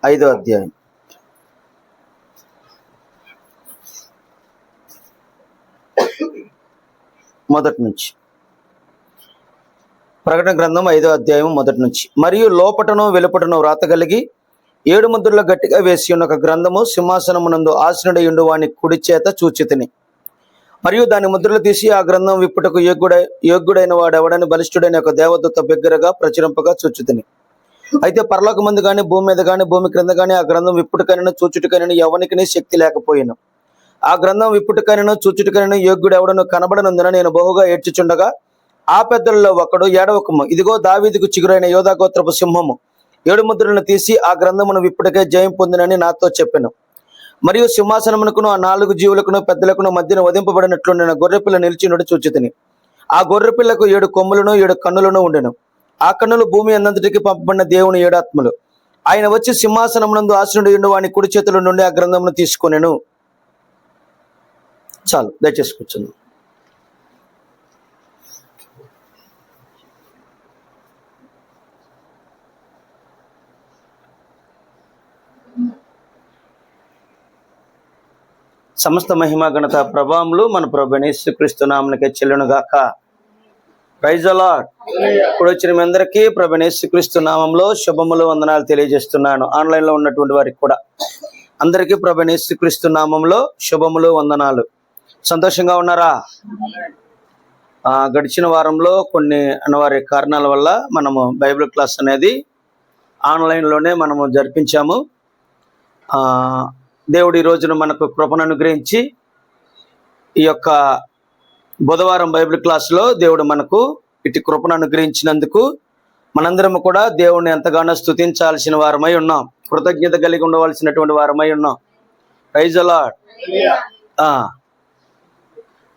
5వ అధ్యాయం మొదటి నుంచి. ప్రకటన గ్రంథం 5వ అధ్యాయం మొదటి నుంచి. మరియు లోపటను వెలుపటను వ్రాత కలిగి 7 ముద్రలు గట్టిగా వేసి ఉన్న ఒక గ్రంథము సింహాసనమునందు ఆసీనుడయుండు వాని కుడి చేత చూచితిని. మరియు దాని ముద్రలు తీసి ఆ గ్రంథం విప్పుటకు యోగ్యుడైన వాడెవడని బలిష్ఠుడైన ఒక దేవదూత బిగ్గరగా ప్రచురింపగా చూచితిని. అయితే పరలోకమందు గాని భూమి మీద గాని భూమి క్రింద గాని ఆ గ్రంథం విప్పుటకైనను చూచుటకైనను ఎవనికిని శక్తి లేకపోయిను. ఆ గ్రంథం విప్పుటకైనను చూచుటకైనను యోగ్యుడెవడను కనబడనందున నేను బహుగా ఏడ్చుచుండగా ఆ పెద్దలలో ఒకడు ఏడవకము, ఇదిగో దావీదుకు చిగురైన యోధా గోత్రపు సింహము 7 ముద్రలను తీసి ఆ గ్రంథమును విప్పుటకే జయం పొందినని నాతో చెప్పెను. మరియు సింహాసనమునకును ఆ 4 జీవులకును పెద్దలకును మధ్యన వధింపబడినట్లు నేను గొర్రెపిల్ల నిలిచినట్టు చూచితిని. ఆ గొర్రెపిల్లకు 7 కొమ్ములను 7 కన్నులను ఉండెను. ఆ కన్నులు భూమి అన్నంతటికి పంపబడిన దేవుని 7 ఆత్మలు. ఆయన వచ్చి సింహాసనమునందు ఆసీనుడయుండు వాని కుడి చేతుల నుండి ఆ గ్రంథమును తీసుకొనెను. చాలు, దయచేసి కూర్చుంది. సమస్త మహిమ ఘనత ప్రభావములు మన ప్రభువైన యేసుక్రీస్తు నామమునకే చెల్లును గాక. Praise the Lord. ఇప్పుడు వచ్చిన మీ అందరికీ ప్రభువైన యేసుక్రీస్తు నామములో శుభములు వందనాలు తెలియజేస్తున్నాను. ఆన్లైన్లో ఉన్నటువంటి వారికి కూడా అందరికీ ప్రభువైన యేసుక్రీస్తు నామములో శుభములు వందనాలు. సంతోషంగా ఉన్నారా? గడిచిన వారంలో కొన్ని అనివార్య కారణాల వల్ల మనము బైబిల్ క్లాస్ అనేది ఆన్లైన్లోనే మనము జరిపించాము. దేవుడు ఈ రోజున మనకు కృపను అనుగ్రహించి ఈ యొక్క బుధవారం బైబిల్ క్లాసులో దేవుడు మనకు ఇటు కృపను అనుగ్రహించినందుకు మనందరము కూడా దేవుడిని ఎంతగానో స్తుతించాల్సిన వారమై ఉన్నాం. కృతజ్ఞత కలిగి ఉండవలసినటువంటి వారమై ఉన్నాం. Praise the Lord.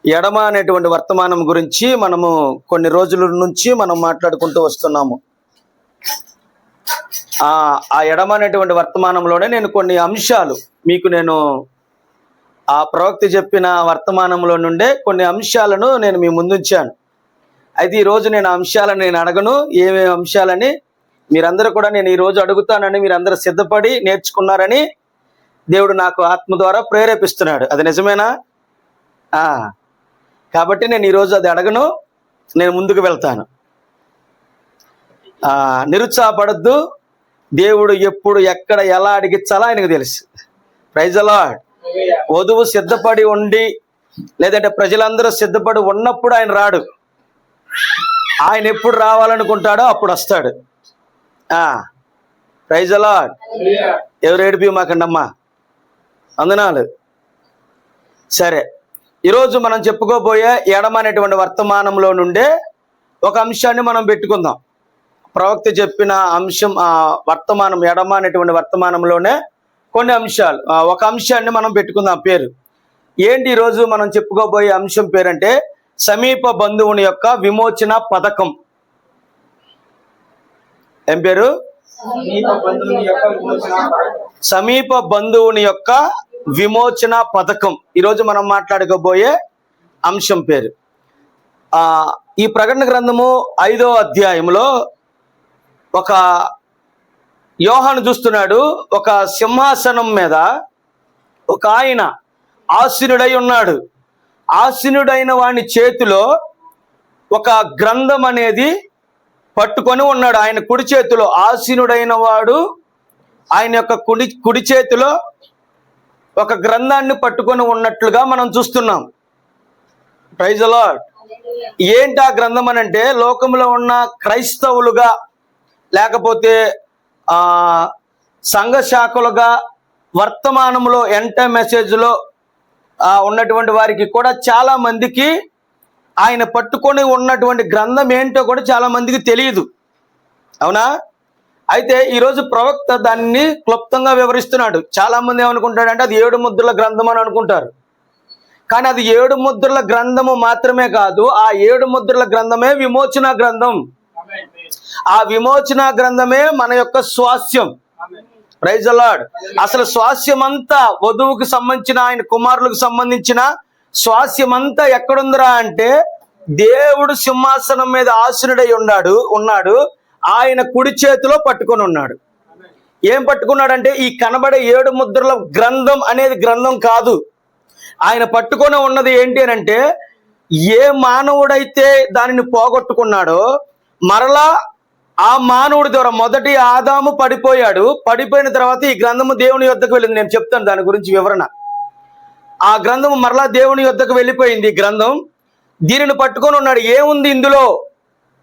ఎడమ అనేటువంటి వర్తమానం గురించి మనము కొన్ని రోజుల నుంచి మనం మాట్లాడుకుంటూ వస్తున్నాము. ఆ ఎడమ అనేటువంటి వర్తమానంలోనే నేను కొన్ని అంశాలు మీకు ఆ ప్రవక్త చెప్పిన వర్తమానంలో నుండే కొన్ని అంశాలను నేను మీ ముందుంచాను. అయితే ఈరోజు నేను అంశాలను నేను అడగను, ఏమేమి అంశాలని మీరందరూ కూడా నేను ఈరోజు అడుగుతానని మీరందరూ సిద్ధపడి నేర్చుకున్నారని దేవుడు నాకు ఆత్మ ద్వారా ప్రేరేపిస్తున్నాడు. అది నిజమేనా? కాబట్టి నేను ఈరోజు అది అడగను, నేను ముందుకు వెళ్తాను. నిరుత్సాహపడద్దు. దేవుడు ఎప్పుడు ఎక్కడ ఎలా అడిగించాలో ఆయనకు తెలుసు. Praise the Lord. వధువు సిద్ధపడి ఉండి లేదంటే ప్రజలందరూ సిద్ధపడి ఉన్నప్పుడు ఆయన రాడు. ఆయన ఎప్పుడు రావాలనుకుంటాడో అప్పుడు వస్తాడు. Praise the Lord. ఎవరు ఏడిపి మాకండమ్మా, వందనాలు. సరే, ఈరోజు మనం చెప్పుకోబోయే ఎడమ అనేటువంటి వర్తమానంలో నుండే ఒక అంశాన్ని మనం పెట్టుకుందాం. ప్రవక్త చెప్పిన అంశం వర్తమానం ఎడమ అనేటువంటి వర్తమానంలోనే కొన్ని అంశాలు, ఒక అంశాన్ని మనం పెట్టుకుందాం. పేరు ఏంటి? ఈరోజు మనం చెప్పుకోబోయే అంశం పేరంటే సమీప బంధువుని యొక్క విమోచన పథకం. ఏం పేరు? సమీప బంధువుని యొక్క విమోచన పథకం. ఈరోజు మనం మాట్లాడుకోబోయే అంశం పేరు. ఈ ప్రకటన గ్రంథము 5వ అధ్యాయంలో ఒక యోహాను చూస్తున్నాడు. ఒక సింహాసనం మీద ఒక ఆయన ఆసీనుడై ఉన్నాడు. ఆసీనుడైన వాని చేతిలో ఒక గ్రంథం అనేది పట్టుకొని ఉన్నాడు. ఆయన కుడి చేతిలో ఆసీనుడైన వాడు ఆయన యొక్క కుడి చేతిలో ఒక గ్రంథాన్ని పట్టుకొని ఉన్నట్లుగా మనం చూస్తున్నాం. Praise the Lord. ఏంటి ఆ గ్రంథం అని అంటే, లోకంలో ఉన్న క్రైస్తవులుగా లేకపోతే సంఘ శాఖలుగా వర్తమానంలో ఎంట మెసేజ్లో ఉన్నటువంటి వారికి కూడా చాలా మందికి ఆయన పట్టుకొని ఉన్నటువంటి గ్రంథం ఏంటో కూడా చాలా మందికి తెలియదు. అవునా? అయితే ఈరోజు ప్రవక్త దాన్ని క్లుప్తంగా వివరిస్తున్నాడు. చాలా మంది ఏమనుకుంటాడంటే అది 7 ముద్రల గ్రంథం అని అనుకుంటారు. కానీ అది 7 ముద్రల గ్రంథము మాత్రమే కాదు, ఆ 7 ముద్రల గ్రంథమే విమోచన గ్రంథం. ఆ విమోచన గ్రంథమే మన యొక్క స్వాస్యం. Praise the lord. అసలు స్వాస్యం అంతా వధువుకు సంబంధించిన ఆయన కుమారులకు సంబంధించిన స్వాస్యం అంతా ఎక్కడుందిరా అంటే దేవుడు సింహాసనం మీద ఆసీనుడై ఉన్నాడు. ఆయన కుడి చేతిలో పట్టుకొని ఉన్నాడు. ఏం పట్టుకున్నాడంటే ఈ కనబడే 7 ముద్రల గ్రంథం అనేది గ్రంథం కాదు. ఆయన పట్టుకొని ఉన్నది ఏంటి అని అంటే, ఏ మానవుడైతే దానిని పోగొట్టుకున్నాడో మరలా ఆ మానవుడి ద్వారా మొదటి ఆదాము పడిపోయాడు. పడిపోయిన తర్వాత ఈ గ్రంథము దేవుని యొద్దకు వెళ్ళింది. నేను చెప్తాను దాని గురించి వివరణ. ఆ గ్రంథము మరలా దేవుని యొద్దకు వెళ్ళిపోయింది. ఈ గ్రంథం దీనిని పట్టుకొని ఉన్నాడు. ఏముంది ఇందులో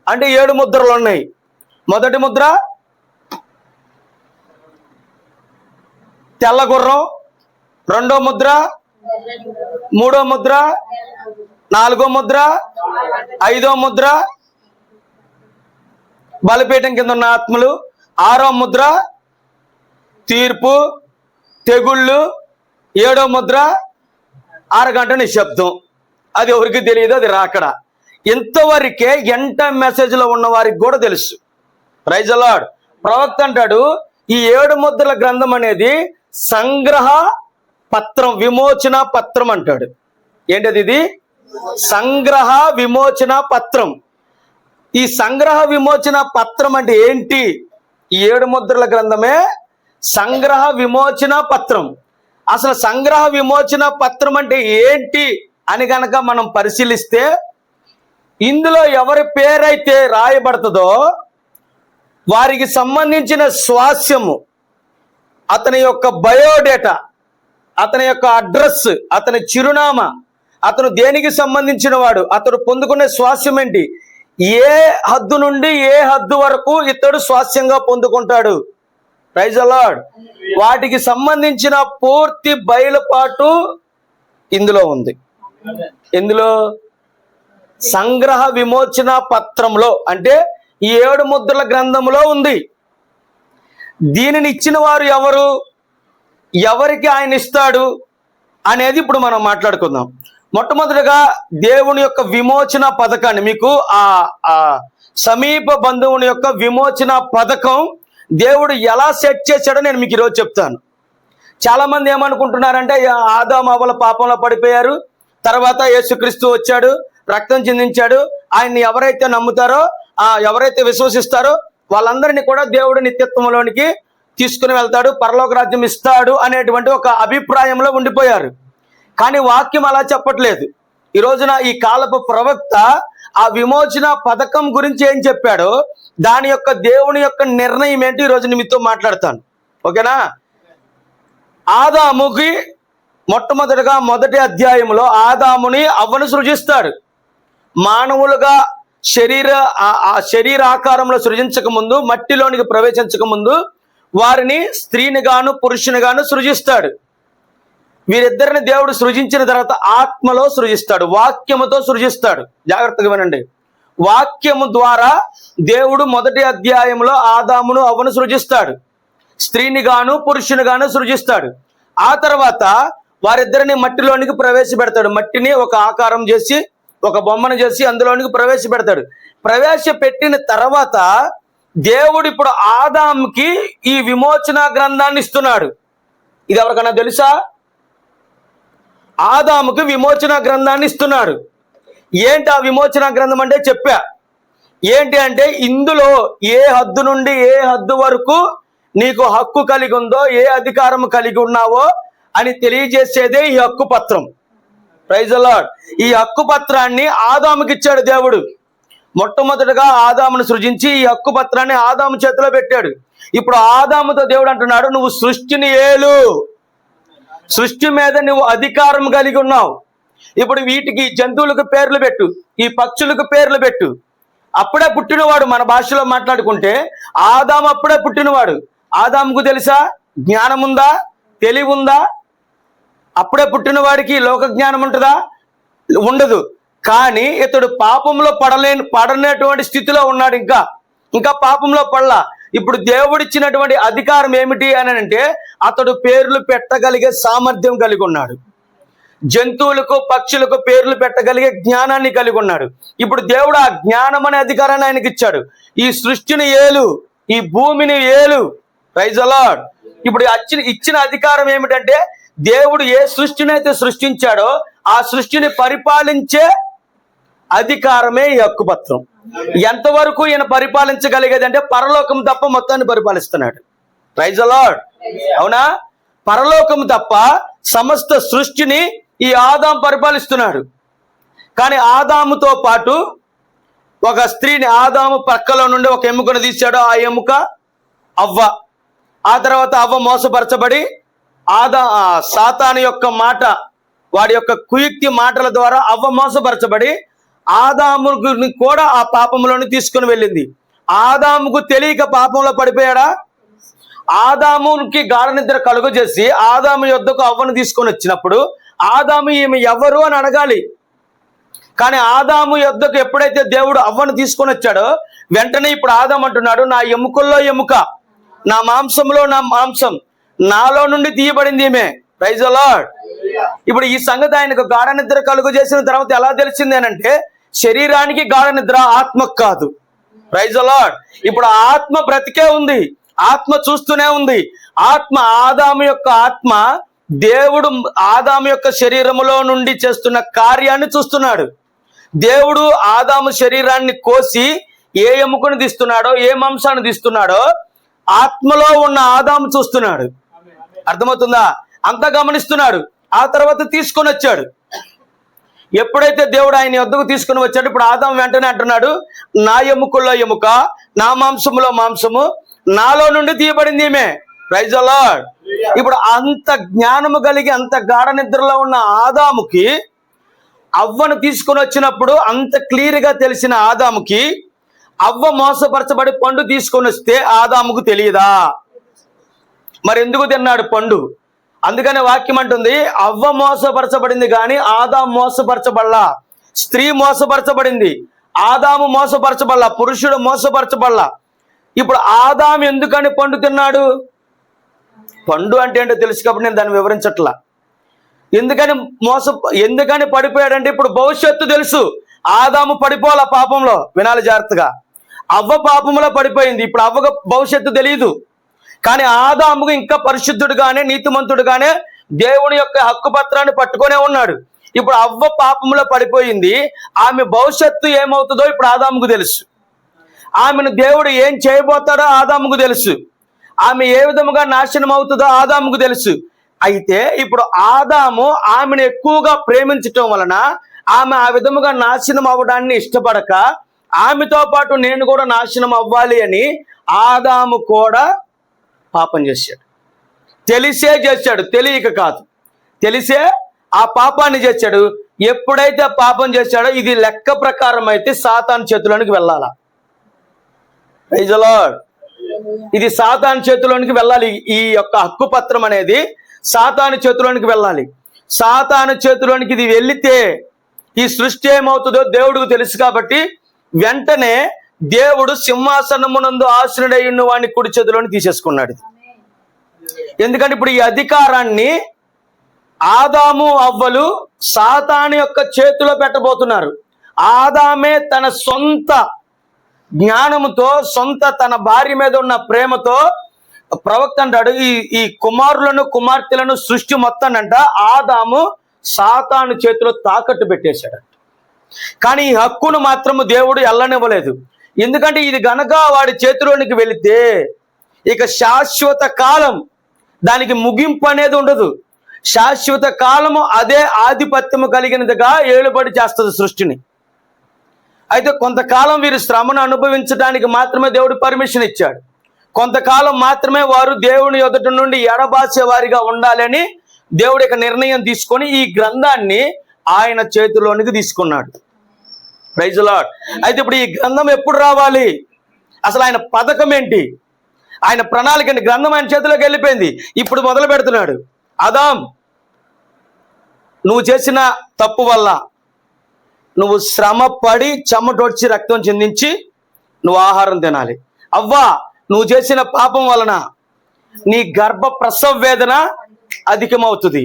అంటే 7 ముద్రలు ఉన్నాయి. మొదటి ముద్ర తెల్ల గుర్రం, రెండో ముద్ర, మూడో ముద్ర, నాలుగో ముద్ర, ఐదో ముద్ర బలిపీఠం కింద ఉన్న ఆత్మలు, ఆరో ముద్ర తీర్పు తెగుళ్ళు, ఏడో ముద్ర అరగంట నిశ్శబ్దం. అది ఎవరికి తెలియదు, అది రాకడ. ఇంతవరకే ఎంట మెసేజ్లో ఉన్న వారికి కూడా తెలుసు. Praise the Lord. ప్రవక్త అంటాడు ఈ 7 ముద్రల గ్రంథం అనేది సంగ్రహ పత్రం, విమోచన పత్రం అంటాడు. ఏంటది? ఇది సంగ్రహ విమోచన పత్రం. ఈ సంగ్రహ విమోచన పత్రం అంటే ఏంటి? ఈ 7 ముద్రల గ్రంథమే సంగ్రహ విమోచన పత్రం. అసలు సంగ్రహ విమోచన పత్రం అంటే ఏంటి అని గనక మనం పరిశీలిస్తే, ఇందులో ఎవరి పేరైతే రాయబడుతుందో వారికి సంబంధించిన స్వాస్యము, అతని యొక్క బయోడేటా, అతని యొక్క అడ్రస్, అతని చిరునామా, అతను దేనికి సంబంధించిన వాడు, అతడు పొందుకునే స్వాస్యం ఏంటి, ఏ హద్దు నుండి ఏ హద్దు వరకు ఇతడు స్వాస్యంగా పొందుకుంటాడు. Praise the Lord. వాటికి సంబంధించిన పూర్తి బయలుపాటు ఇందులో ఉంది. ఇందులో సంగ్రహ విమోచన పత్రంలో అంటే ఈ 7 ముద్రల గ్రంథంలో ఉంది. దీనిని ఇచ్చిన వారు ఎవరు, ఎవరికి ఆయన ఇస్తాడు అనేది ఇప్పుడు మనం మాట్లాడుకుందాం. మొట్టమొదటిగా దేవుని యొక్క విమోచన పథకాన్ని, మీకు ఆ సమీప బంధువుని యొక్క విమోచన పథకం దేవుడు ఎలా సెట్ చేశాడో నేను మీకు ఈరోజు చెప్తాను. చాలా మంది ఏమనుకుంటున్నారంటే ఆదాము అవ్వల పాపంలో పడిపోయారు, తర్వాత యేసుక్రీస్తు వచ్చాడు, రక్తం చిందించాడు, ఆయన్ని ఎవరైతే నమ్ముతారో, ఎవరైతే విశ్వసిస్తారో వాళ్ళందరినీ కూడా దేవుడు నిత్యత్వంలోనికి తీసుకుని వెళ్తాడు, పరలోక రాజ్యం ఇస్తాడు అనేటువంటి ఒక అభిప్రాయంలో ఉండిపోయారు. కానీ వాక్యం అలా చెప్పట్లేదు. ఈ రోజున ఈ కాలపు ప్రవక్త ఆ విమోచన పథకం గురించి ఏం చెప్పాడో, దాని యొక్క దేవుని యొక్క నిర్ణయం ఏంటి ఈరోజు మీతో మాట్లాడతాను. ఓకేనా? ఆదాముకి మొట్టమొదటిగా మొదటి అధ్యాయంలో ఆదాముని అవ్వను సృజిస్తాడు. మానవులుగా శరీర ఆకారంలో సృజించక ముందు, మట్టిలోనికి ప్రవేశించక ముందు వారిని స్త్రీని గాను పురుషుని గాను సృజిస్తాడు. వీరిద్దరిని దేవుడు సృజించిన తర్వాత ఆత్మలో సృజిస్తాడు, వాక్యముతో సృజిస్తాడు. జాగ్రత్తగా వినండి. వాక్యము ద్వారా దేవుడు మొదటి అధ్యాయంలో ఆదామును అవ్వను సృజిస్తాడు, స్త్రీని గాను పురుషుని గాను సృజిస్తాడు. ఆ తర్వాత వారిద్దరిని మట్టిలోనికి ప్రవేశపెడతాడు. మట్టిని ఒక ఆకారం చేసి, ఒక బొమ్మను చేసి అందులోనికి ప్రవేశపెడతాడు. ప్రవేశపెట్టిన తర్వాత దేవుడు ఇప్పుడు ఆదాముకి ఈ విమోచన గ్రంథాన్ని ఇస్తున్నాడు. ఇది ఎవరికైనా తెలుసా? ఆదాముకి విమోచన గ్రంథాన్ని ఇస్తున్నాడు. ఏంటి ఆ విమోచన గ్రంథం అంటే చెప్పా. ఏంటి అంటే ఇందులో ఏ హద్దు నుండి ఏ హద్దు వరకు నీకు హక్కు కలిగి ఉందో, ఏ అధికారం కలిగి ఉన్నావో అని తెలియజేసేదే ఈ హక్కు పత్రం. Praise the Lord. ఈ హక్కు పత్రాన్ని ఆదాముకి ఇచ్చాడు దేవుడు. మొట్టమొదటిగా ఆదామును సృజించి ఈ హక్కు పత్రాన్ని ఆదాము చేతిలో పెట్టాడు. ఇప్పుడు ఆదాముతో దేవుడు అంటున్నాడు, నువ్వు సృష్టిని ఏలు, సృష్టి మీద నువ్వు అధికారం కలిగి ఉన్నావు. ఇప్పుడు వీటికి జంతువులకు పేర్లు పెట్టు, ఈ పక్షులకు పేర్లు పెట్టు. అప్పుడే పుట్టినవాడు, మన భాషలో మాట్లాడుకుంటే ఆదాము అప్పుడే పుట్టినవాడు. ఆదాముకు తెలుసా? జ్ఞానం ఉందా? తెలివి ఉందా? అప్పుడే పుట్టిన వాడికి లోక జ్ఞానం ఉంటుందా? ఉండదు. కానీ ఇతడు పాపంలో పడనేటువంటి స్థితిలో ఉన్నాడు. ఇంకా పాపంలో పడలా. ఇప్పుడు దేవుడిచ్చినటువంటి అధికారం ఏమిటి అని అంటే, అతడు పేర్లు పెట్టగలిగే సామర్థ్యం కలిగి ఉన్నాడు. జంతువులకు పక్షులకు పేర్లు పెట్టగలిగే జ్ఞానాన్ని కలిగి ఉన్నాడు. ఇప్పుడు దేవుడు ఆ జ్ఞానం అనే అధికారాన్ని ఆయనకి ఇచ్చాడు. ఈ సృష్టిని ఏలు, ఈ భూమిని ఏలు. Praise the Lord. ఇప్పుడు ఇచ్చిన అధికారం ఏమిటంటే, దేవుడు ఏ సృష్టిని అయితే సృష్టించాడో ఆ సృష్టిని పరిపాలించే అధికారమే ఈ హక్కు పత్రం. ఎంతవరకు ఈయన పరిపాలించగలిగేది అంటే పరలోకం తప్ప మొత్తాన్ని పరిపాలిస్తున్నాడు. Praise the lord. అవునా? పరలోకము తప్ప సమస్త సృష్టిని ఈ ఆదాం పరిపాలిస్తున్నాడు. కానీ ఆదాముతో పాటు ఒక స్త్రీని, ఆదాము పక్కలో నుండి ఒక ఎముకను తీశాడు. ఆ ఎముక అవ్వ. ఆ తర్వాత అవ్వ మోసపరచబడి సాతాను యొక్క మాట, వాడి యొక్క కుయుక్తి మాటల ద్వారా అవ్వ మోసపరచబడి ఆదాముని కూడా ఆ పాపంలోని తీసుకుని వెళ్ళింది. ఆదాముకు తెలియక పాపంలో పడిపోయాడా? ఆదాముకి గాఢ నిద్ర కలుగజేసి ఆదాము యొద్దకు అవ్వను తీసుకొని వచ్చినప్పుడు ఆదాము ఈమె ఎవరు అని అడగాలి. కానీ ఆదాము యొద్దకు ఎప్పుడైతే దేవుడు అవ్వను తీసుకొని వచ్చాడో వెంటనే ఇప్పుడు ఆదాము అంటున్నాడు, నా ఎముకల్లో ఎముక, నా మాంసంలో నా మాంసం, నాలో నుండి తీయబడింది ఈమె. Praise the Lord. ఇప్పుడు ఈ సంగతి ఆయనకు గాఢ నిద్ర కలుగు చేసిన తర్వాత ఎలా తెలిసిందేనంటే, శరీరానికి గాఢ నిద్ర, ఆత్మకు కాదు. Praise the Lord. ఇప్పుడు ఆత్మ బ్రతికే ఉంది, ఆత్మ చూస్తూనే ఉంది. ఆత్మ, ఆదాము యొక్క ఆత్మ దేవుడు ఆదాము యొక్క శరీరములో నుండి చేస్తున్న కార్యాన్ని చూస్తున్నాడు. దేవుడు ఆదాము శరీరాన్ని కోసి ఏ ఎముకను తీస్తున్నాడో, ఏ మాంసాన్ని తీస్తున్నాడో ఆత్మలో ఉన్న ఆదాము చూస్తున్నాడు. అర్థమవుతుందా? అంతా గమనిస్తున్నాడు. ఆ తర్వాత తీసుకొని వచ్చాడు. ఎప్పుడైతే దేవుడు ఆయన యొద్దకు తీసుకుని వచ్చాడు, ఇప్పుడు ఆదాము వెంటనే అంటున్నాడు, నా ఎముకల్లో ఎముక, నా మాంసములో మాంసము, నాలో నుండి తీయబడింది ఈమె. Praise the Lord. ఇప్పుడు అంత జ్ఞానము కలిగి అంత గాఢ నిద్రలో ఉన్న ఆదాముకి అవ్వను తీసుకొని వచ్చినప్పుడు అంత క్లియర్గా తెలిసిన ఆదాముకి అవ్వ మోసపరచబడి పండు తీసుకొని వస్తే ఆదాముకు తెలియదా? మరి ఎందుకు తిన్నాడు పండు? అందుకనే వాక్యం అంటుంది, అవ్వ మోసపరచబడింది కానీ ఆదాము మోసపరచబడలా. స్త్రీ మోసపరచబడింది, ఆదాము మోసపరచబడలా, పురుషుడు మోసపరచబడలా. ఇప్పుడు ఆదాము ఎందుకని పండు తిన్నాడు? పండు అంటే ఏంటో తెలుసు కాబట్టి నేను దాన్ని వివరించట్లా. ఎందుకని పడిపోయాడంటే ఇప్పుడు భవిష్యత్తు తెలుసు. ఆదాము పడిపోవాల పాపంలో, వినాలి జాగ్రత్తగా. అవ్వ పాపంలో పడిపోయింది, ఇప్పుడు అవ్వకు భవిష్యత్తు తెలియదు. కానీ ఆదాముకు ఇంకా పరిశుద్ధుడుగానే, నీతిమంతుడుగానే దేవుని యొక్క హక్కు పత్రాన్ని పట్టుకునే ఉన్నాడు. ఇప్పుడు అవ్వ పాపంలో పడిపోయింది, ఆమె భవిష్యత్తు ఏమవుతుందో ఇప్పుడు ఆదాముకు తెలుసు. ఆమెను దేవుడు ఏం చేయబోతాడో ఆదాముకు తెలుసు. ఆమె ఏ విధముగా నాశనం అవుతుందో ఆదాముకు తెలుసు. అయితే ఇప్పుడు ఆదాము ఆమెను ఎక్కువగా ప్రేమించటం వలన ఆమె ఆ విధముగా నాశనం అవ్వడాన్ని ఇష్టపడక, ఆమెతో పాటు నేను కూడా నాశనం అవ్వాలి అని ఆదాము కూడా పాపం చేశాడు. తెలిసే చేశాడు, తెలియక కాదు. తెలిసే ఆ పాపాన్ని చేశాడు. ఎప్పుడైతే పాపం చేశాడో ఇది లెక్క ప్రకారం అయితే సాతాను చేతిలోనికి వెళ్ళాలా. Praise the Lord. ఇది సాతాను చేతిలోనికి వెళ్ళాలి. ఈ యొక్క హక్కు పత్రం అనేది సాతాను చేతిలోనికి వెళ్ళాలి. సాతాను చేతిలోనికి ఇది వెళితే ఈ సృష్టి ఏమవుతుందో దేవుడికి తెలుసు. కాబట్టి వెంటనే దేవుడు సింహాసనమునందు ఆసీనుడై ఉన్న వాడిని కుడి చేతిలోని తీసేసుకున్నాడు. ఎందుకంటే ఇప్పుడు ఈ అధికారాన్ని ఆదాము అవ్వలు సాతాను యొక్క చేతిలో పెట్టబోతున్నారు. ఆదామే తన సొంత జ్ఞానముతో, సొంత తన భార్య మీద ఉన్న ప్రేమతో, ప్రవక్త అంటాడు, ఈ కుమారులను కుమార్తెలను సృష్టి మొత్తం అంట ఆదాము సాతాను చేతిలో తాకట్టు పెట్టేశాడు. కానీ ఈ హక్కును మాత్రము దేవుడు ఎల్లనివ్వలేదు. ఎందుకంటే ఇది గనక వాడి చేతిలోనికి వెళితే ఇక శాశ్వత కాలం, దానికి ముగింపు అనేది ఉండదు. శాశ్వత కాలము అదే ఆధిపత్యము కలిగినదిగా ఏలుబడి చేస్తుంది సృష్టిని. అయితే కొంతకాలం వీరు శ్రమను అనుభవించడానికి మాత్రమే దేవుడు పర్మిషన్ ఇచ్చాడు. కొంతకాలం మాత్రమే వారు దేవుని ఎదుట నుండి ఎడబాసే వారిగా ఉండాలని దేవుడు ఇక నిర్ణయం తీసుకొని ఈ గ్రంథాన్ని ఆయన చేతిలోనికి తీసుకున్నాడు. Praise the Lord. అయితే ఇప్పుడు ఈ గ్రంథం ఎప్పుడు రావాలి? అసలు ఆయన పథకం ఏంటి? ఆయన ప్రణాళిక ఏంటి? గ్రంథం ఆయన చేతిలోకి వెళ్ళిపోయింది. ఇప్పుడు మొదలు పెడుతున్నాడు. ఆదాం, నువ్వు చేసిన తప్పు వల్ల నువ్వు శ్రమ పడి చెమటొడ్చి రక్తం చిందించి నువ్వు ఆహారం తినాలి. అవ్వా, నువ్వు చేసిన పాపం వలన నీ గర్భ ప్రసవ వేదన అధికమవుతుంది.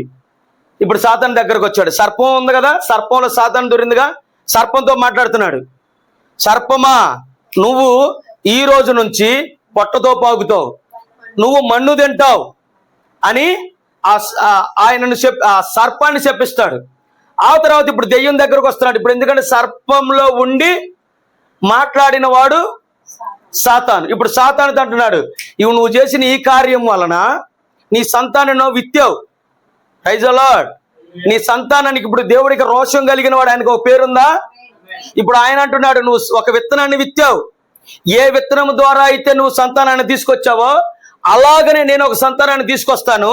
ఇప్పుడు సాతాను దగ్గరకు వచ్చాడు. సర్పం ఉంది కదా, సర్పంలో సాతాను దొరిందిగా, సర్పంతో మాట్లాడుతున్నాడు. సర్పమా, నువ్వు ఈ రోజు నుంచి పొట్టతో పాగుతావు, నువ్వు మన్ను తింటావు అని ఆయనను ఆ సర్పాన్ని చెప్పిస్తాడు. ఆ తర్వాత ఇప్పుడు దెయ్యం దగ్గరకు వస్తున్నాడు. ఇప్పుడు ఎందుకంటే సర్పంలో ఉండి మాట్లాడిన వాడు సాతాను. ఇప్పుడు సాతాను అంటున్నాడు, ఇవి నువ్వు చేసిన ఈ కార్యం వలన నీ సంతానం విత్తావు. Praise the lord. నీ సంతానానికి ఇప్పుడు దేవుడికి రోషం కలిగిన వాడు, ఆయనకు ఒక పేరుందా? ఇప్పుడు ఆయన అంటున్నాడు, నువ్వు ఒక విత్తనాన్ని విత్తావు. ఏ విత్తనం ద్వారా అయితే నువ్వు సంతానాన్ని తీసుకొచ్చావో అలాగనే నేను ఒక సంతానాన్ని తీసుకొస్తాను.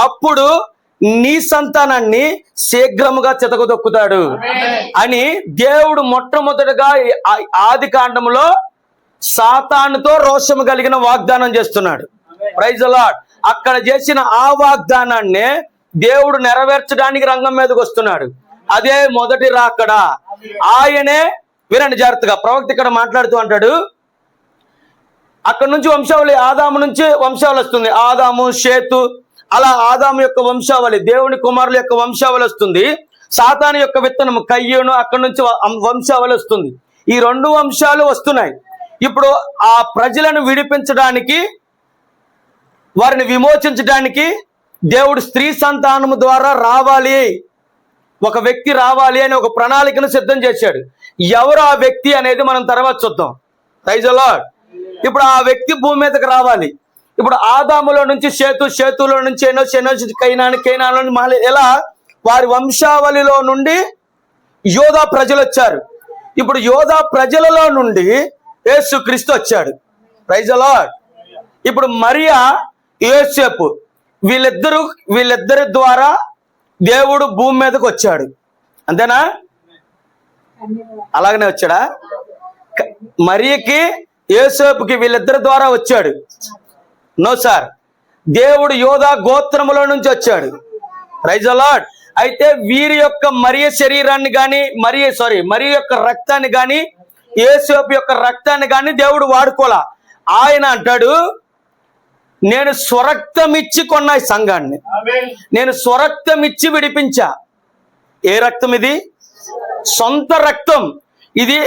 అప్పుడు నీ సంతానాన్ని శీఘ్రముగా చితకదొక్కుతాడు అని దేవుడు మొట్టమొదటిగా ఆది కాండములో సాతానుతో రోషము కలిగిన వాగ్దానం చేస్తున్నాడు. Praise the Lord. అక్కడ చేసిన ఆ వాగ్దానాన్నే దేవుడు నెరవేర్చడానికి రంగం మీదకి వస్తున్నాడు. అదే మొదటి రాకడ. ఆయనే, వినండి జాగ్రత్తగా, ప్రవక్త ఇక్కడ మాట్లాడుతూ అంటాడు, అక్కడ నుంచి వంశావళి, ఆదాము నుంచి వంశావళి వస్తుంది. ఆదాము, షేతు, అలా ఆదాము యొక్క వంశావళి, దేవుని కుమారుల యొక్క వంశావళి వస్తుంది. సాతాను యొక్క విత్తనము కయ్యూను, అక్కడి నుంచి వంశావళి వస్తుంది. ఈ రెండు వంశాలు వస్తున్నాయి. ఇప్పుడు ఆ ప్రజలను విడిపించడానికి, వారిని విమోచించడానికి దేవుడు స్త్రీ సంతానము ద్వారా రావాలి, ఒక వ్యక్తి రావాలి అని ఒక ప్రణాళికను సిద్ధం చేశాడు. ఎవరు ఆ వ్యక్తి అనేది మనం తర్వాత చూద్దాం. Praise the Lord. ఇప్పుడు ఆ వ్యక్తి భూమి మీదకి రావాలి. ఇప్పుడు ఆదాములో నుంచి షేతు, షేతులో నుంచి ఎనోషు, ఎనోషు కైనాను, కైనాను నుంచి ఎలా వారి వంశావళిలో నుండి యోధా ప్రజలు వచ్చారు. ఇప్పుడు యోధా ప్రజలలో నుండి యేసు క్రీస్తు వచ్చాడు. Praise the Lord. ఇప్పుడు మరియా, యోసేపు, వీళ్ళిద్దరి ద్వారా దేవుడు భూమి మీదకి వచ్చాడు. అంతేనా? అలాగనే వచ్చాడా? మరియకి, యోసేపుకి వీళ్ళిద్దరి ద్వారా వచ్చాడు. నో సార్, దేవుడు యోధా గోత్రములో నుంచి వచ్చాడు. Praise the Lord. అయితే వీరి యొక్క మరియ శరీరాన్ని కానీ, మరి యొక్క రక్తాన్ని కానీ, యేసేపు యొక్క రక్తాన్ని కానీ దేవుడు వాడుకోలా. ఆయన అంటాడు, నేను స్వరక్తం ఇచ్చి కొన్న ఈ సంఘాన్ని, నేను స్వరక్తం ఇచ్చి విడిపించా. ఏ రక్తం ఇది? సొంత రక్తం. ఇది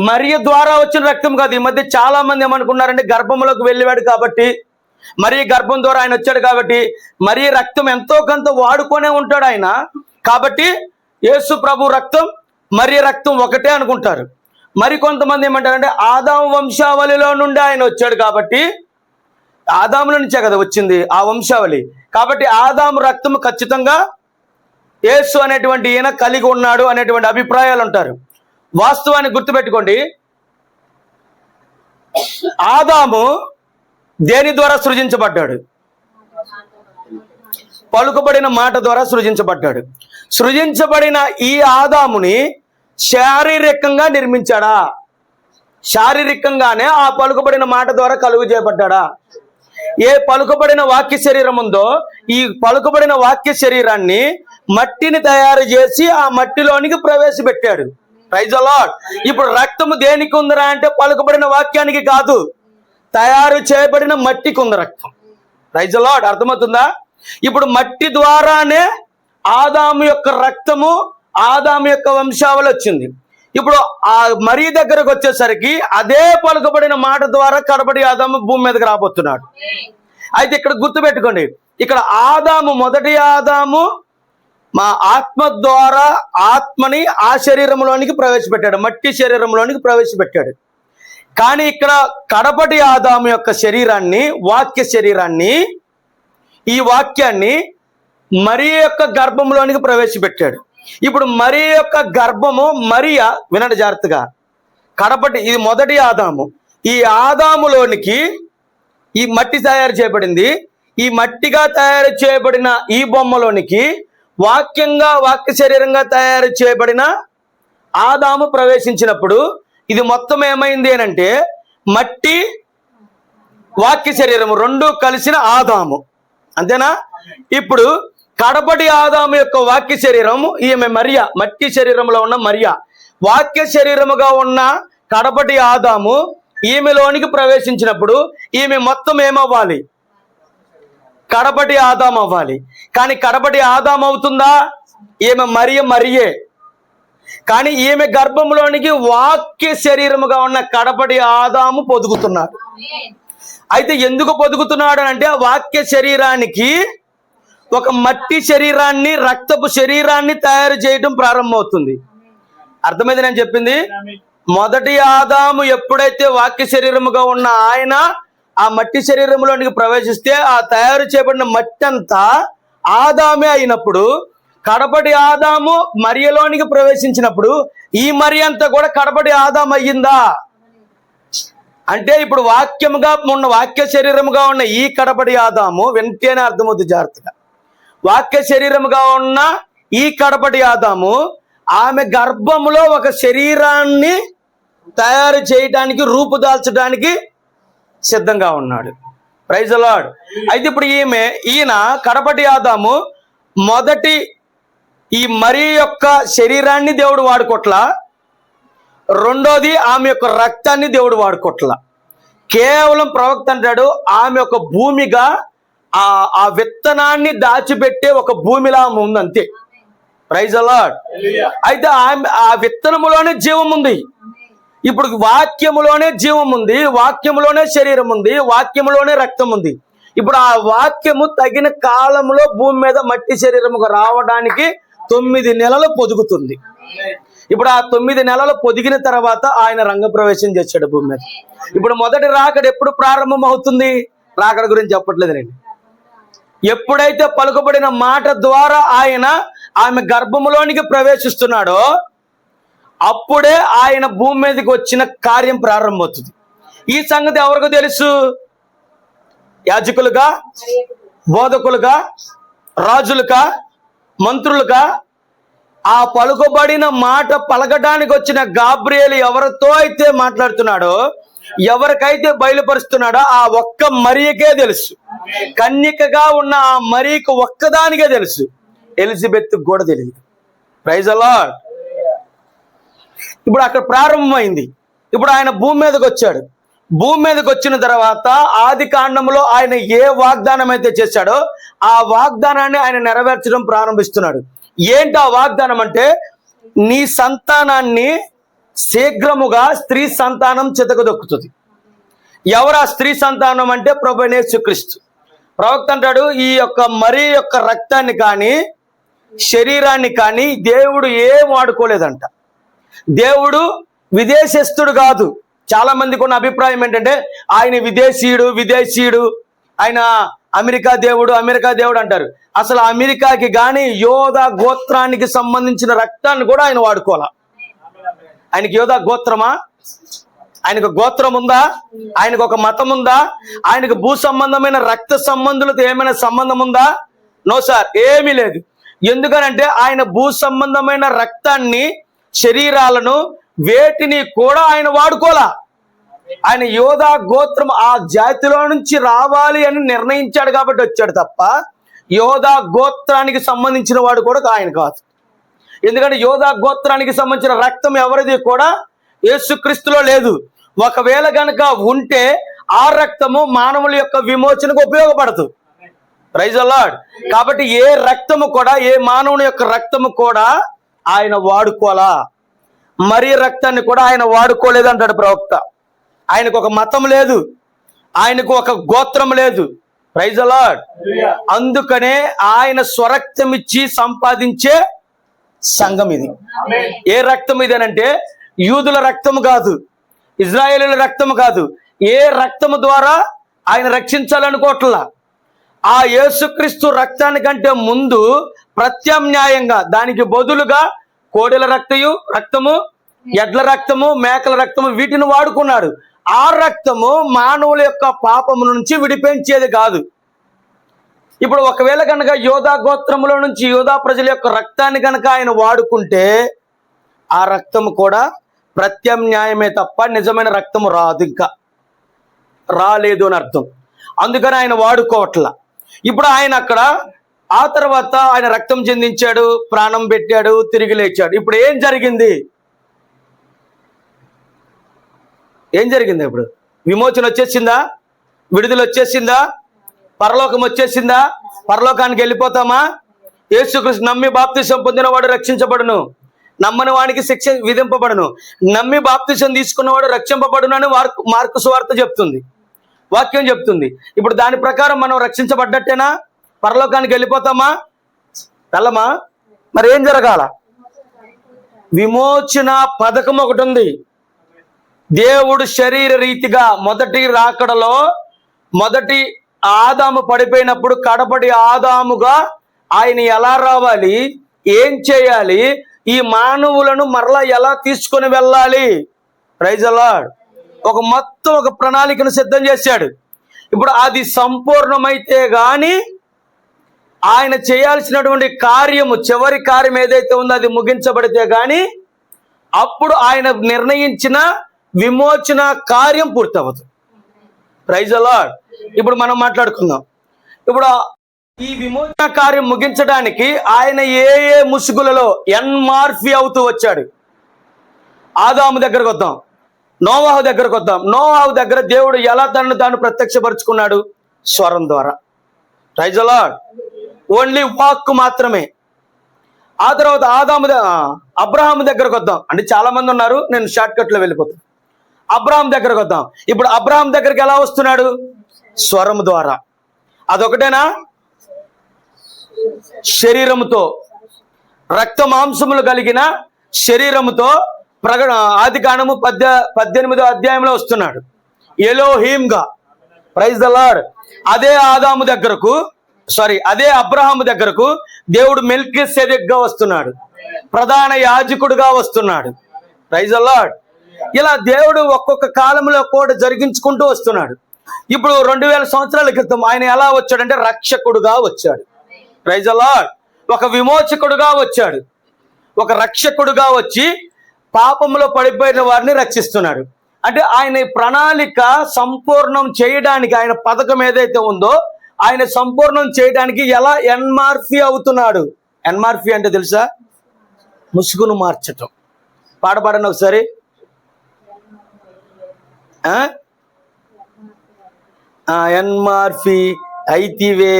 మరియ ద్వారా వచ్చిన రక్తం కాదు. ఈ మధ్య చాలా మంది ఏమనుకున్నారంటే, గర్భంలోకి వెళ్ళాడు కాబట్టి, మరి గర్భం ద్వారా ఆయన వచ్చాడు కాబట్టి, మరి రక్తం ఎంతో కొంత వాడుకొనే ఉంటాడు ఆయన కాబట్టి యేసు ప్రభు రక్తం, మరి రక్తం ఒకటే అనుకుంటారు. మరి కొంతమంది ఏమంటారంటే, ఆదాము వంశావళిలో నుండి ఆయన వచ్చాడు కాబట్టి, ఆదాముల నుంచే కదా వచ్చింది ఆ వంశావళి, కాబట్టి ఆదాము రక్తము ఖచ్చితంగా యేసు అనేటువంటి ఈయన కలిగి ఉన్నాడు అనేటువంటి అభిప్రాయాలు ఉంటారు. వాస్తవాన్ని గుర్తుపెట్టుకోండి, ఆదాము దేని ద్వారా సృజించబడ్డాడు? పలుకబడిన మాట ద్వారా సృజించబడ్డాడు. సృజించబడిన ఈ ఆదాముని శారీరకంగా నిర్మించాడా? శారీరకంగానే ఆ పలుకబడిన మాట ద్వారా కలుగు చేయబడ్డాడా? ఏ పలుకబడిన వాక్య శరీరం ఉందో, ఈ పలుకబడిన వాక్య శరీరాన్ని మట్టిని తయారు చేసి ఆ మట్టిలోనికి ప్రవేశపెట్టాడు. Praise the Lord. ఇప్పుడు రక్తము దేనికి ఉందిరా అంటే పలుకబడిన వాక్యానికి కాదు, తయారు చేయబడిన మట్టికి ఉంది రక్తం. Praise the Lord. అర్థమవుతుందా? ఇప్పుడు మట్టి ద్వారానే ఆదాము యొక్క రక్తము, ఆదాము యొక్క వంశావళి వచ్చింది. ఇప్పుడు ఆ మరీ దగ్గరకు వచ్చేసరికి అదే పలుకబడిన మాట ద్వారా కడబడి ఆదాము భూమి మీదకి రాబోతున్నాడు. అయితే ఇక్కడ గుర్తుపెట్టుకోండి, ఇక్కడ ఆదాము, మొదటి ఆదాము మా ఆత్మ ద్వారా ఆత్మని ఆ శరీరంలోనికి ప్రవేశపెట్టాడు, మట్టి శరీరంలోనికి ప్రవేశపెట్టాడు. కానీ ఇక్కడ కడపటి ఆదాము యొక్క శరీరాన్ని, వాక్య శరీరాన్ని, ఈ వాక్యాన్ని మరి యొక్క గర్భంలోనికి ప్రవేశపెట్టాడు. ఇప్పుడు మరి యొక్క గర్భము, మరియా, వినండి జాగ్రత్తగా, కడపటి, ఇది మొదటి ఆదాము. ఈ ఆదాములోనికి ఈ మట్టి తయారు చేయబడింది. ఈ మట్టిగా తయారు చేయబడిన ఈ బొమ్మలోనికి వాక్యంగా, వాక్య శరీరంగా తయారు చేయబడిన ఆదాము ప్రవేశించినప్పుడు ఇది మొత్తం ఏమైంది అనంటే, మట్టి, వాక్య శరీరము రెండు కలిసిన ఆదాము. అంతేనా? ఇప్పుడు కడపటి ఆదాము యొక్క వాక్య శరీరము ఈమె మరియా, మట్టి శరీరంలో ఉన్న మరియా, వాక్య శరీరముగా ఉన్న కడపటి ఆదాము ఈమెలోనికి ప్రవేశించినప్పుడు ఈమె మొత్తం ఏమవ్వాలి? కడపటి ఆదాము అవ్వాలి. కానీ కడపటి ఆదాము అవుతుందా? ఈమె మరియే. కానీ ఈమె గర్భంలోనికి వాక్య శరీరముగా ఉన్న కడపటి ఆదాము పొదుగుతున్నాడు. అయితే ఎందుకు పొదుగుతున్నాడు అంటే, ఆ వాక్య శరీరానికి ఒక మట్టి శరీరాన్ని, రక్తపు శరీరాన్ని తయారు చేయడం ప్రారంభమవుతుంది. అర్థమైంది నేను చెప్పింది? మొదటి ఆదాము ఎప్పుడైతే వాక్య శరీరముగా ఉన్న ఆయన ఆ మట్టి శరీరంలోనికి ప్రవేశిస్తే ఆ తయారు చేయబడిన మట్టి అంతా ఆదామే అయినప్పుడు, కడపటి ఆదాము మరియలోనికి ప్రవేశించినప్పుడు ఈ మరి అంతా కూడా కడపటి ఆదాం అయ్యిందా? అంటే ఇప్పుడు వాక్యముగా ఉన్న వాక్య శరీరముగా ఉన్న ఈ కడపటి ఆదాము, వింటేనే అర్థమవుతుంది జాగ్రత్తగా, వాక్య శరీరముగా ఉన్న ఈ కడపటి ఆదాము ఆమె గర్భములో ఒక శరీరాన్ని తయారు చేయడానికి, రూపుదాల్చడానికి సిద్ధంగా ఉన్నాడు. Praise the Lord. అయితే ఇప్పుడు ఈయన కడపటి ఆదాము మొదటి ఈ మరి యొక్క శరీరాన్ని దేవుడు వాడుకోట్లా, రెండోది ఆమె యొక్క రక్తాన్ని దేవుడు వాడుకోట్లా. కేవలం ప్రవక్త అంటాడు ఆమె ఒక భూమిగా ఆ విత్తనాన్ని దాచిపెట్టే ఒక భూమిలా ఉంది అంతే. Praise the Lord. అయితే ఆ విత్తనములోనే జీవం ఉంది. ఇప్పుడు వాక్యములోనే జీవం ఉంది, వాక్యములోనే శరీరం ఉంది, వాక్యములోనే రక్తం ఉంది. ఇప్పుడు ఆ వాక్యము తగిన కాలంలో భూమి మీద మట్టి శరీరముగా రావడానికి 9 నెలలు పొదుగుతుంది. ఇప్పుడు ఆ 9 నెలలు పొదిగిన తర్వాత ఆయన రంగప్రవేశం చేశాడు భూమి మీద. ఇప్పుడు మొదటి రాకడ ఎప్పుడు ప్రారంభం అవుతుంది? రాకడ గురించి చెప్పట్లేదు నేను. ఎప్పుడైతే పలుకబడిన మాట ద్వారా ఆయన ఆమె గర్భములోనికి ప్రవేశిస్తున్నాడో అప్పుడే ఆయన భూమి మీదకి వచ్చిన కార్యం ప్రారంభమవుతుంది. ఈ సంగతి ఎవరికి తెలుసు? యాజకులుగా, బోధకులుగా, రాజులుగా, మంత్రులుగా? ఆ పలుకబడిన మాట పలకడానికి వచ్చిన గాబ్రియేలు ఎవరితో అయితే మాట్లాడుతున్నాడో, ఎవరికైతే బయలుపరుస్తున్నాడో ఆ ఒక్క మరియకే తెలుసు. కన్యకగా ఉన్న ఆ మరియకు ఒక్కదానికే తెలుసు, ఎలిజబెత్ కూడా తెలియదు. Praise the Lord. ఇప్పుడు అక్కడ ప్రారంభమైంది. ఇప్పుడు ఆయన భూమి మీదకి వచ్చాడు. భూమి మీదకి వచ్చిన తర్వాత ఆది కాండంలో ఆయన ఏ వాగ్దానం అయితే చేశాడో ఆ వాగ్దానాన్ని ఆయన నెరవేర్చడం ప్రారంభిస్తున్నాడు. ఏంటి ఆ వాగ్దానం అంటే, నీ సంతానాన్ని శీఘ్రముగా స్త్రీ సంతానం చితకదొక్కుతుంది. ఎవరు ఆ స్త్రీ సంతానం అంటే ప్రభువైన యేసుక్రీస్తు. ప్రవక్త అంటాడు ఈ యొక్క మరి యొక్క రక్తాన్ని కానీ శరీరాన్ని కానీ దేవుడు ఏం వాడుకోలేదంట. దేవుడు విదేశస్తుడు కాదు. చాలా మందికి ఉన్న అభిప్రాయం ఏంటంటే ఆయన విదేశీయుడు, ఆయన అమెరికా దేవుడు అంటారు. అసలు అమెరికాకి కానీ యోధా గోత్రానికి సంబంధించిన రక్తాన్ని కూడా ఆయన వాడుకోవాలా. ఆయనకి యోధా గోత్రమా? ఆయనకు గోత్రం ఉందా? ఆయనకు ఒక మతం ఉందా? ఆయనకు భూ సంబంధమైన రక్త సంబంధులతో ఏమైనా సంబంధం ఉందా? నో సార్, ఏమీ లేదు. ఎందుకనంటే ఆయన భూ సంబంధమైన రక్తాన్ని, శరీరాలను, వేటిని కూడా ఆయన వాడుకోలా. ఆయన యోధా గోత్రం ఆ జాతిలో నుంచి రావాలి అని నిర్ణయించాడు కాబట్టి వచ్చాడు తప్ప యోధా గోత్రానికి సంబంధించిన వాడు కూడా ఆయన కాదు. ఎందుకంటే యోధా గోత్రానికి సంబంధించిన రక్తం ఎవరిది కూడా యేసుక్రీస్తులో లేదు. ఒకవేళ గనక ఉంటే ఆ రక్తము మానవుల యొక్క విమోచనకు ఉపయోగపడదు. Praise the Lord. కాబట్టి ఏ రక్తము కూడా, ఏ మానవుని యొక్క రక్తము కూడా ఆయన వాడుకోలా. మరి రక్తాన్ని కూడా ఆయన వాడుకోలేదు అంటాడు ప్రవక్త. ఆయనకు ఒక మతం లేదు, ఆయనకు ఒక గోత్రం లేదు. Praise the Lord. అందుకనే ఆయన స్వరక్తం ఇచ్చి సంపాదించే సంఘం ఇది. ఏ రక్తం ఇదేనంటే యూదుల రక్తము కాదు, ఇజ్రాయేలీల రక్తము కాదు. ఏ రక్తము ద్వారా ఆయన రక్షించాలనుకోవట్లా. ఆ యేసుక్రీస్తు రక్తానికంటే ముందు ప్రత్యామ్నాయంగా దానికి బదులుగా కోడెల రక్తము, ఎడ్ల రక్తము, మేకల రక్తము వీటిని వాడుకున్నాడు. ఆ రక్తము మానవుల యొక్క పాపము నుంచి విడిపించేది కాదు. ఇప్పుడు ఒకవేళ కనుక యోధా గోత్రములో నుంచి యోధా ప్రజల యొక్క రక్తాన్ని కనుక ఆయన వాడుకుంటే ఆ రక్తము కూడా ప్రత్యామ్నాయమే తప్ప నిజమైన రక్తము రాదు, ఇంకా రాలేదు అని అర్థం. అందుకని ఆయన వాడుకోవట్లా. ఇప్పుడు ఆయన అక్కడ ఆ తర్వాత ఆయన రక్తం చెందించాడు, ప్రాణం పెట్టాడు, తిరిగి లేచాడు. ఇప్పుడు ఏం జరిగింది? ఇప్పుడు విమోచన వచ్చేసిందా? విడుదల వచ్చేసిందా? పరలోకం వచ్చేసిందా? పరలోకానికి వెళ్ళిపోతామా? యేసుక్రీస్తు నమ్మి బాప్తిసం పొందినవాడు రక్షించబడును, నమ్మని వానికి శిక్ష విధింపబడును, నమ్మి బాప్తిసం తీసుకున్నవాడు రక్షింపబడును అని మార్కు సువార్త చెప్తుంది, వాక్యం చెప్తుంది. ఇప్పుడు దాని ప్రకారం మనం రక్షించబడ్డట్టేనా? పరలోకానికి వెళ్ళిపోతామా? వెళ్ళమా? మరి ఏం జరగాల? విమోచన పథకం ఒకటి ఉంది. దేవుడు శరీర రీతిగా మొదటి రాకడలో మొదటి ఆదాము పడిపోయినప్పుడు కడపటి ఆదాముగా ఆయన ఎలా రావాలి, ఏం చేయాలి, ఈ మానవులను మరలా ఎలా తీసుకొని వెళ్ళాలి. Praise the Lord. మొత్తం ఒక ప్రణాళికను సిద్ధం చేశాడు. ఇప్పుడు అది సంపూర్ణమైతే గాని ఆయన చేయాల్సినటువంటి కార్యము, చివరి కార్యం ఏదైతే ఉందో అది ముగించబడితే గాని అప్పుడు ఆయన నిర్ణయించిన విమోచన కార్యం పూర్తవదు. Praise the Lord. ఇప్పుడు మనం మాట్లాడుకుందాం. ఇప్పుడు ఈ విమోచన కార్యం ముగించడానికి ఆయన ఏ ఏ ముసుగులలో ఎన్మార్ఫీ అవుతూ వచ్చాడు. ఆదాము దగ్గరకు వద్దాం, నోవాహు దగ్గరకు వద్దాం. నోవాహు దగ్గర దేవుడు ఎలా తనను తాను ప్రత్యక్షపరుచుకున్నాడు? స్వరం ద్వారా. Praise the Lord. ఓన్లీ వాక్ మాత్రమే. ఆ తర్వాత అబ్రహాము దగ్గరకు వద్దాం. అంటే చాలా మంది ఉన్నారు, నేను షార్ట్ కట్ లో వెళ్ళిపోతాను. అబ్రహాం దగ్గరకు వద్దాం. ఇప్పుడు అబ్రహాం దగ్గరికి ఎలా వస్తున్నాడు? స్వరం ద్వారా. అదొకటేనా? శరీరముతో, రక్త మాంసములు కలిగిన శరీరముతో ఆదికాండము 18వ అధ్యాయంలో వస్తున్నాడు ఎలోహీంగా. Praise the lord. అదే అబ్రహాము దగ్గరకు దేవుడు మెల్కీసెదెక్గా వస్తున్నాడు, ప్రధాన యాజకుడుగా వస్తున్నాడు. Praise the Lord. ఇలా దేవుడు ఒక్కొక్క కాలంలో కూడా జరిగించుకుంటూ వస్తున్నాడు. ఇప్పుడు 2000 సంవత్సరాల క్రితం ఆయన ఎలా వచ్చాడంటే రక్షకుడుగా వచ్చాడు. Praise the Lord. ఒక విమోచకుడుగా వచ్చాడు, ఒక రక్షకుడుగా వచ్చి పాపంలో పడిపోయిన వారిని రక్షిస్తున్నాడు. అంటే ఆయన ప్రణాళిక సంపూర్ణం చేయడానికి, ఆయన పథకం ఏదైతే ఉందో ఆయన సంపూర్ణం చేయడానికి ఎలా ఎన్మార్ఫీ అవుతున్నాడు. ఎన్మార్ఫీ అంటే తెలుసా? ముసుగును మార్చటం. పాడపాడండి ఒకసారి. ఎన్మార్ఫీ అయితివే,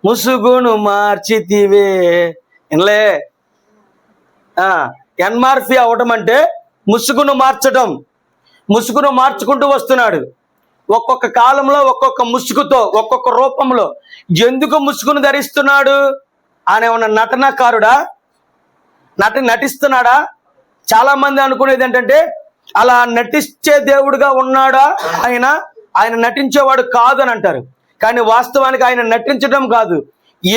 ముసుగును మార్చితివే. ఇన్లే. ఎన్మార్ఫీ అవటం అంటే ముసుగును మార్చడం. ముసుగును మార్చుకుంటూ వస్తున్నాడు. ఒక్కొక్క కాలంలో ఒక్కొక్క ముసుగుతో, ఒక్కొక్క రూపంలో. ఎందుకు ముసుగును ధరిస్తున్నాడు? ఆయన ఉన్న నటనకారుడా? నటిస్తున్నాడా? చాలా మంది అనుకునేది ఏంటంటే అలా నటించే దేవుడుగా ఉన్నాడా ఆయన నటించేవాడు కాదు అని అంటారు. కానీ వాస్తవానికి ఆయన నటించడం కాదు,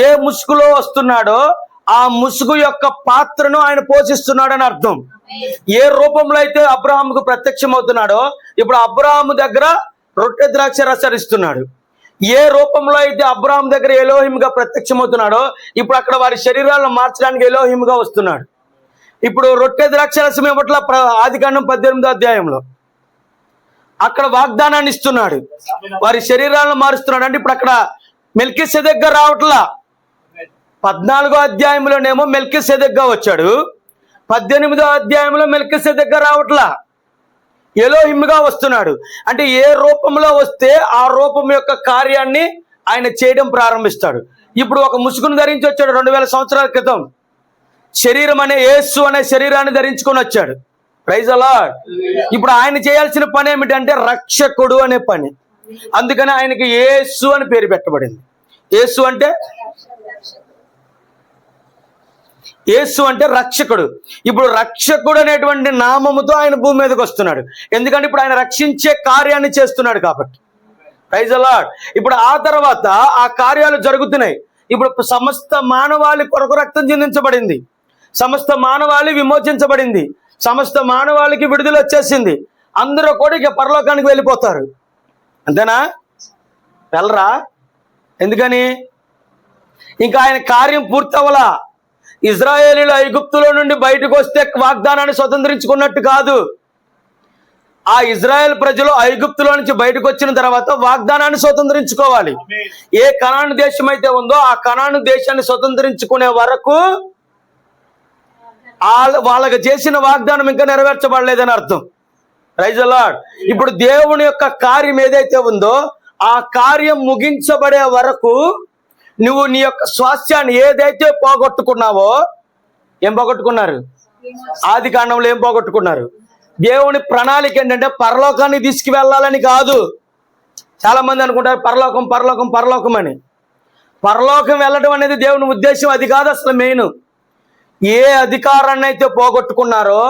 ఏ ముసుగులో వస్తున్నాడో ఆ ముసుగు యొక్క పాత్రను ఆయన పోషిస్తున్నాడు అని అర్థం. ఏ రూపంలో అయితే అబ్రహాముకు ప్రత్యక్షం అవుతున్నాడో, ఇప్పుడు అబ్రహాము దగ్గర రొట్టె ద్రాక్ష రసాలు ఇస్తున్నాడు. ఏ రూపంలో అయితే అబ్రహాం దగ్గర ఎలోహింగా ప్రత్యక్షమవుతున్నాడో, ఇప్పుడు అక్కడ వారి శరీరాలను మార్చడానికి ఎలోహింగా వస్తున్నాడు. ఇప్పుడు రొట్టె ద్రాక్షరసం ఇవ్వట్ల ఆదికాండం 18వ అధ్యాయంలో అక్కడ వాగ్దానాన్ని ఇస్తున్నాడు, వారి శరీరాలను మారుస్తున్నాడు. అంటే ఇప్పుడు అక్కడ మెల్కీసెదెక్గా రావట్లా. 14వ అధ్యాయంలోనేమో మెల్కీసెదెక్గా వచ్చాడు, 18వ అధ్యాయంలో మెల్కీసెదెక్గా రావట్లా, ఎలోహింగా వస్తున్నాడు. అంటే ఏ రూపంలో వస్తే ఆ రూపం యొక్క కార్యాన్ని ఆయన చేయడం ప్రారంభిస్తాడు. ఇప్పుడు ఒక ముసుగును ధరించి వచ్చాడు 2000 సంవత్సరాల క్రితం. శరీరం అనే యేసు అనే శరీరాన్ని ధరించుకొని వచ్చాడు. Praise the Lord. ఇప్పుడు ఆయన చేయాల్సిన పని ఏమిటంటే రక్షకుడు అనే పని. అందుకని ఆయనకి యేసు అని పేరు పెట్టబడింది. యేసు అంటే రక్షకుడు. ఇప్పుడు రక్షకుడు అనేటువంటి నామముతో ఆయన భూమి మీదకి వస్తున్నాడు. ఎందుకంటే ఇప్పుడు ఆయన రక్షించే కార్యాన్ని చేస్తున్నాడు కాబట్టి. Praise the Lord. ఇప్పుడు ఆ తర్వాత ఆ కార్యాలు జరుగుతున్నాయి. ఇప్పుడు సమస్త మానవాళి కొరకు రక్తం చిందించబడింది, సమస్త మానవాళి విమోచించబడింది, సమస్త మానవాళికి విడుదల వచ్చేసింది. అందరూ కూడా ఇక పరలోకానికి వెళ్ళిపోతారు. అంతేనా? వెళ్ళరా? ఎందుకని? ఇంకా ఆయన కార్యం పూర్తవలా. ఇజ్రాయేలీలు ఐగుప్తులో నుండి బయటకు వస్తే వాగ్దానాన్ని స్వతంత్రించుకున్నట్టు కాదు. ఆ ఇజ్రాయెల్ ప్రజలు ఐగుప్తులో నుంచి బయటకు వచ్చిన తర్వాత వాగ్దానాన్ని స్వతంత్రించుకోవాలి. ఏ కనాను దేశం అయితే ఉందో ఆ కనాను దేశాన్ని స్వతంత్రించుకునే వరకు వాళ్ళకి చేసిన వాగ్దానం ఇంకా నెరవేర్చబడలేదని అర్థం. Praise the Lord. ఇప్పుడు దేవుని యొక్క కార్యం ఏదైతే ఉందో ఆ కార్యం ముగించబడే వరకు నువ్వు నీ యొక్క స్వాస్థ్యాన్ని ఏదైతే పోగొట్టుకున్నావో, ఏం పోగొట్టుకున్నారు? ఆది కాండంలో ఏం పోగొట్టుకున్నారు? దేవుని ప్రణాళిక ఏంటంటే పరలోకాన్ని తీసుకువెళ్ళాలని కాదు. చాలా మంది అనుకుంటారు పరలోకం పరలోకం పరలోకం అని. పరలోకం వెళ్ళడం అనేది దేవుని ఉద్దేశం అది కాదు అసలు. మెయిన్ ఏ అధికారాన్ని అయితే పోగొట్టుకున్నారో,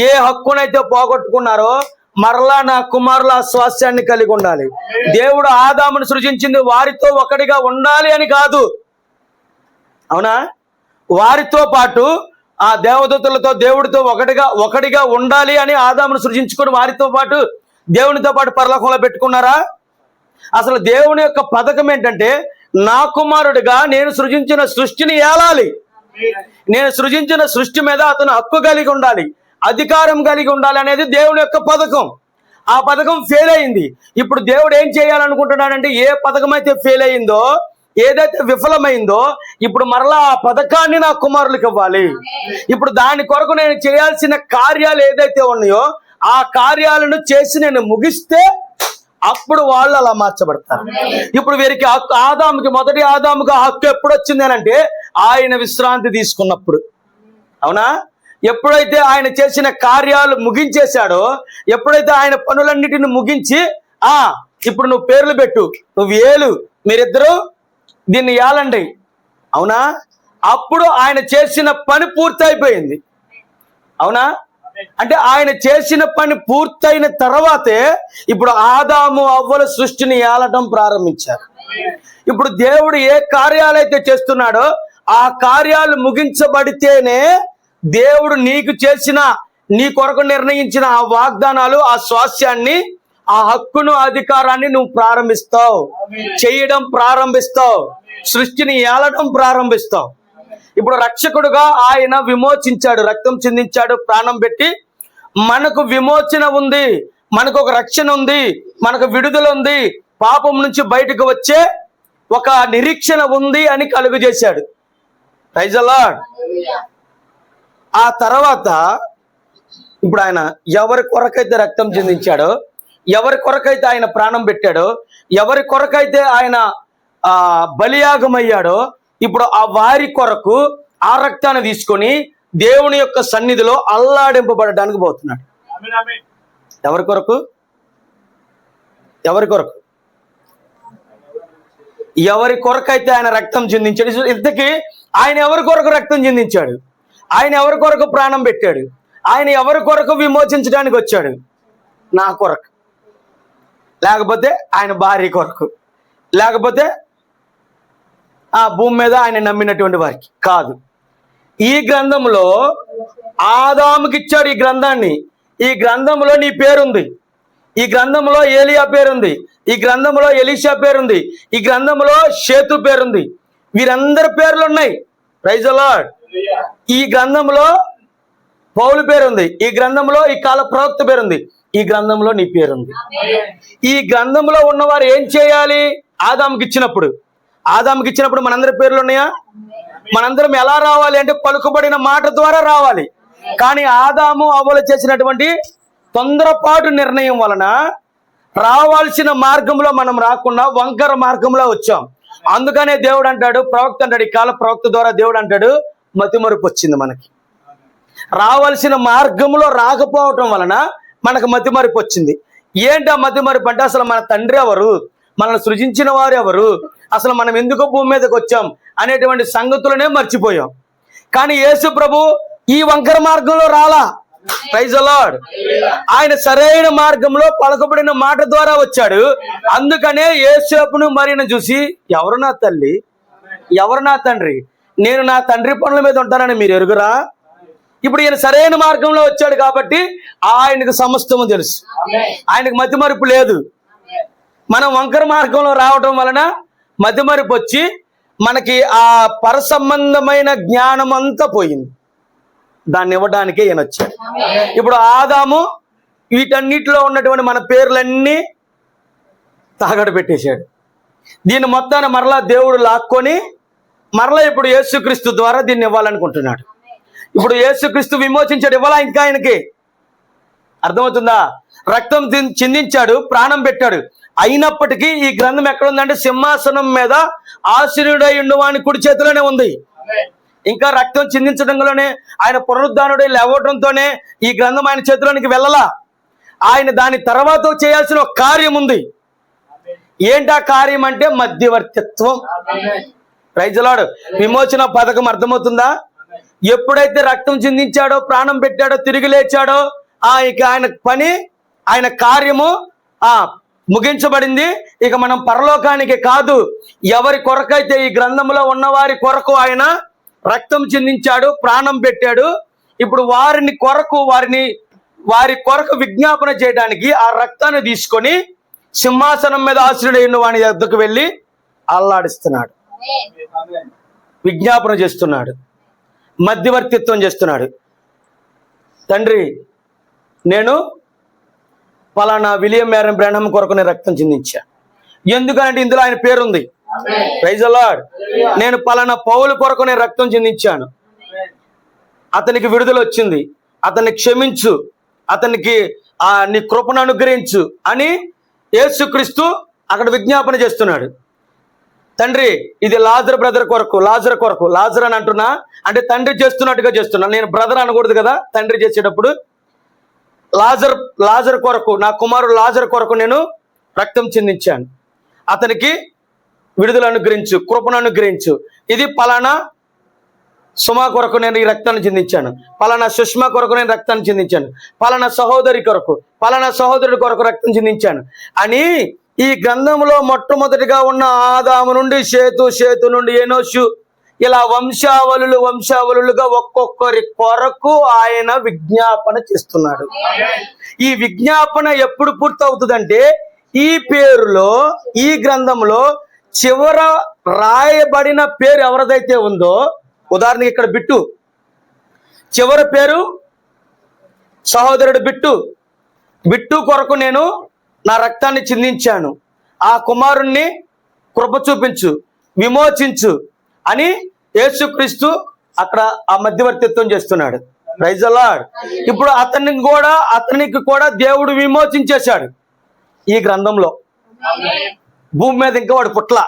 ఏ హక్కునైతే పోగొట్టుకున్నారో మరలా నా కుమారుల స్వాస్థ్యాన్ని కలిగి ఉండాలి. దేవుడు ఆదామును సృజించింది వారితో ఒకటిగా ఉండాలి అని కాదు, అవునా? వారితో పాటు ఆ దేవదూతలతో దేవుడితో ఒకటిగా ఉండాలి అని ఆదామును సృజించుకొని వారితో పాటు దేవునితో పాటు పరలోకంలో పెట్టుకున్నారా? అసలు దేవుని యొక్క పథకం ఏంటంటే నా కుమారుడిగా నేను సృజించిన సృష్టిని ఏలాలి, నేను సృజించిన సృష్టి మీద అతను హక్కు కలిగి ఉండాలి, అధికారం కలిగి ఉండాలి అనేది దేవుని యొక్క పథకం. ఆ పథకం ఫెయిల్ అయింది. ఇప్పుడు దేవుడు ఏం చేయాలనుకుంటున్నాడంటే ఏ పథకం అయితే ఫెయిల్ అయిందో, ఏదైతే విఫలమైందో, ఇప్పుడు మరలా ఆ పథకాన్ని నా కుమారులకు ఇవ్వాలి. ఇప్పుడు దాని కొరకు నేను చేయాల్సిన కార్యాలు ఏదైతే ఉన్నాయో ఆ కార్యాలను చేసి నేను ముగిస్తే అప్పుడు వాళ్ళు అలా మార్చబడతారు. ఇప్పుడు వీరికి మొదటి ఆదాముగా హక్కు ఎప్పుడు వచ్చింది అంటే ఆయన విశ్రాంతి తీసుకున్నప్పుడు, అవునా? ఎప్పుడైతే ఆయన చేసిన కార్యాలు ముగించేశాడో, ఎప్పుడైతే ఆయన పనులన్నిటిని ముగించి ఇప్పుడు నువ్వు పేర్లు పెట్టు, నువ్వు ఏలు, మీరిద్దరూ దీన్ని ఏలండి, అవునా? అప్పుడు ఆయన చేసిన పని పూర్తయిపోయింది, అవునా? అంటే ఆయన చేసిన పని పూర్తయిన తర్వాతే ఇప్పుడు ఆదాము అవ్వల సృష్టిని ఏలటం ప్రారంభించారు. ఇప్పుడు దేవుడు ఏ కార్యాలు అయితే చేస్తున్నాడో ఆ కార్యాలు ముగించబడితేనే దేవుడు నీకు చేసిన, నీ కొరకు నిర్ణయించిన ఆ వాగ్దానాలు, ఆ స్వాస్థ్యాన్ని, ఆ హక్కును, అధికారాన్ని నువ్వు ప్రారంభిస్తావు, చేయడం ప్రారంభిస్తావు, సృష్టిని ఏలడం ప్రారంభిస్తావు. ఇప్పుడు రక్షకుడుగా ఆయన విమోచించాడు, రక్తం చిందించాడు, ప్రాణం పెట్టి మనకు విమోచన ఉంది, మనకు ఒక రక్షణ ఉంది, మనకు విడుదల ఉంది, పాపం నుంచి బయటకు వచ్చే ఒక నిరీక్షణ ఉంది అని కలుగు చేశాడు. Praise the Lord. ఆ తర్వాత ఇప్పుడు ఆయన ఎవరి కొరకైతే రక్తం చిందించాడో, ఎవరి కొరకైతే ఆయన ప్రాణం పెట్టాడో, ఎవరి కొరకైతే ఆయన బలియాగమయ్యాడో, ఇప్పుడు ఆ వారి కొరకు ఆ రక్తాన్ని తీసుకొని దేవుని యొక్క సన్నిధిలో అల్లాడింపబడడానికి పోతున్నాడు. ఎవరి కొరకు? ఎవరి కొరకు? ఎవరి కొరకైతే ఆయన రక్తం చిందించాడు. ఇంతకీ ఆయన ఎవరి కొరకు రక్తం చిందించాడు? ఆయన ఎవరి కొరకు ప్రాణం పెట్టాడు? ఆయన ఎవరి కొరకు విమోచించడానికి వచ్చాడు? నా కొరకు, లేకపోతే ఆయన భార్య కొరకు, లేకపోతే ఆ భూమి మీద ఆయన నమ్మినటువంటి వారికి కాదు. ఈ గ్రంథంలో ఆదాముకి ఇచ్చాడు ఈ గ్రంథాన్ని. ఈ గ్రంథంలో నీ పేరుంది, ఈ గ్రంథంలో ఏలియా పేరుంది, ఈ గ్రంథంలో ఎలీషా పేరుంది, ఈ గ్రంథంలో షేతు పేరుంది, వీరందరి పేర్లు ఉన్నాయి. Praise the Lord. ఈ గ్రంథంలో పౌలు పేరుంది, ఈ గ్రంథంలో ఈ కాల ప్రవక్త పేరుంది, ఈ గ్రంథంలో నీ పేరుంది. ఈ గ్రంథంలో ఉన్నవారు ఏం చేయాలి? ఆదాముకి ఇచ్చినప్పుడు మనందరి పేర్లు ఉన్నాయా? మనందరం ఎలా రావాలి అంటే పలుకుబడిన మాట ద్వారా రావాలి. కానీ ఆదాము అవ్వలు చేసినటువంటి తొందరపాటు నిర్ణయం వలన రావాల్సిన మార్గంలో మనం రాకుండా వంకర మార్గంలో వచ్చాం. అందుకనే దేవుడు అంటాడు, ప్రవక్త అంటాడు, ఈ కాల ప్రవక్త ద్వారా దేవుడు అంటాడు, మతిమరుపు వచ్చింది మనకి. రావాల్సిన మార్గంలో రాకపోవటం వలన మనకు మతిమరుపు వచ్చింది. ఏంటి ఆ మతిమరుపు అంటే అసలు మన తండ్రి ఎవరు, మనల్ని సృజించిన వారు ఎవరు, అసలు మనం ఎందుకు భూమి మీదకి వచ్చాం అనేటువంటి సంగతులనే మర్చిపోయాం. కానీ యేసు ప్రభు ఈ వంకర మార్గంలో రాలా. Praise the Lord. ఆయన సరైన మార్గంలో పలకబడిన మాట ద్వారా వచ్చాడు. అందుకనే యేసేపును మరియను చూసి ఎవరు నా తల్లి, ఎవరు నా తండ్రి, నేను నా తండ్రి పనుల మీద ఉంటానని మీరు ఎరుగురా? ఇప్పుడు ఈయన సరైన మార్గంలో వచ్చాడు కాబట్టి ఆయనకు సమస్తము తెలుసు, ఆయనకు మతిమరుపు లేదు. మనం వంకర మార్గంలో రావటం వలన మతిమరుపు వచ్చి మనకి ఆ పరసంబంధమైన జ్ఞానం అంతా పోయింది. దాన్ని ఇవ్వడానికే ఈయన వచ్చాడు. ఇప్పుడు ఆదాము వీటన్నిటిలో ఉన్నటువంటి మన పేర్లన్నీ తాగడ పెట్టేశాడు. దీన్ని మొత్తాన్ని మరలా దేవుడు లాక్కొని మరలా ఇప్పుడు యేసుక్రీస్తు ద్వారా దీన్ని ఇవ్వాలనుకుంటున్నాడు. ఇప్పుడు యేసుక్రీస్తు విమోచించాడు, ఇవ్వాలా ఇంకా ఆయనకి? అర్థమవుతుందా? రక్తం చిందించాడు, ప్రాణం పెట్టాడు. అయినప్పటికీ ఈ గ్రంథం ఎక్కడుందంటే సింహాసనం మీద ఆశీనుడై ఉండువాని కుడి చేతిలోనే ఉంది. ఇంకా రక్తం చిందించడంలోనే, ఆయన పునరుద్ధానుడై లేవటంతోనే ఈ గ్రంథం ఆయన చేతిలోనికి వెళ్ళలా. ఆయన దాని తర్వాత చేయాల్సిన ఒక కార్యం ఉంది. ఏంటా కార్యం అంటే మధ్యవర్తిత్వం. Praise the Lord. విమోచన పథకం అర్థమవుతుందా? ఎప్పుడైతే రక్తం చిందించాడో, ప్రాణం పెట్టాడో, తిరిగి లేచాడో, ఇక ఆయన పని, ఆయన కార్యము ముగించబడింది. ఇక మనం పరలోకానికి కాదు, ఎవరి కొరకైతే ఈ గ్రంథంలో ఉన్న వారి కొరకు ఆయన రక్తం చిందించాడు, ప్రాణం పెట్టాడు, ఇప్పుడు వారి కొరకు విజ్ఞాపన చేయడానికి ఆ రక్తాన్ని తీసుకొని సింహాసనం మీద ఆసీనుడైన వాని వద్దకు వెళ్ళి అల్లాడిస్తున్నాడు, విజ్ఞాపన చేస్తున్నాడు, మధ్యవర్తిత్వం చేస్తున్నాడు. తండ్రి, నేను పలానా విలియం మ్యారన్ బ్రానహం కొరకు నేను రక్తం చిందించా. ఎందుకంటే ఇందులో ఆయన పేరుంది. Praise the Lord. నేను పలానా పౌలు కొరకు నేను రక్తం చిందించాను, అతనికి విడుదల వచ్చింది, అతన్ని క్షమించు, అతనికి నీ కృపను అనుగ్రహించు అని యేసుక్రీస్తు అక్కడ విజ్ఞాపన చేస్తున్నాడు. తండ్రి, ఇది లాజర్ బ్రదర్ కొరకు, లాజర్ అని అంటున్నా, అంటే తండ్రి చేస్తున్నట్టుగా చేస్తున్నా. నేను బ్రదర్ అనకూడదు కదా తండ్రి చేసేటప్పుడు. లాజర్ కొరకు, నా కుమారుడు లాజర్ కొరకు నేను రక్తం చిందించాను, అతనికి విడుదల అనుగ్రహించు, కృపను అనుగ్రహించు. ఇది పలానా సుమా కొరకు నేను ఈ రక్తాన్ని చిందించాను, పలానా సుష్మా కొరకు నేను రక్తాన్ని చిందించాను, పలానా సహోదరి కొరకు, పలానా సహోదరుడి కొరకు రక్తం చిందించాను అని ఈ గ్రంథంలో మొట్టమొదటిగా ఉన్న ఆదాము నుండి షేతు నుండి ఎనోషు, ఇలా వంశావళులుగా ఒక్కొక్కరి కొరకు ఆయన విజ్ఞాపన చేస్తున్నాడు. ఈ విజ్ఞాపన ఎప్పుడు పూర్తవుతుందంటే, ఈ పేరులో, ఈ గ్రంథంలో చివర రాయబడిన పేరు ఎవరిదైతే ఉందో, ఉదాహరణకి ఇక్కడ బిట్టు, చివరి పేరు సహోదరుడు బిట్టు కొరకు నేను నా రక్తాన్ని చిందించాను, ఆ కుమారుణ్ణి కృప చూపించు, విమోచించు అని యేసుక్రీస్తు అక్కడ ఆ మధ్యవర్తిత్వం చేస్తున్నాడు. Praise the Lord. ఇప్పుడు అతనికి కూడా దేవుడు విమోచించేశాడు ఈ గ్రంథంలో. భూమి మీద ఇంకా వాడు పుట్ల.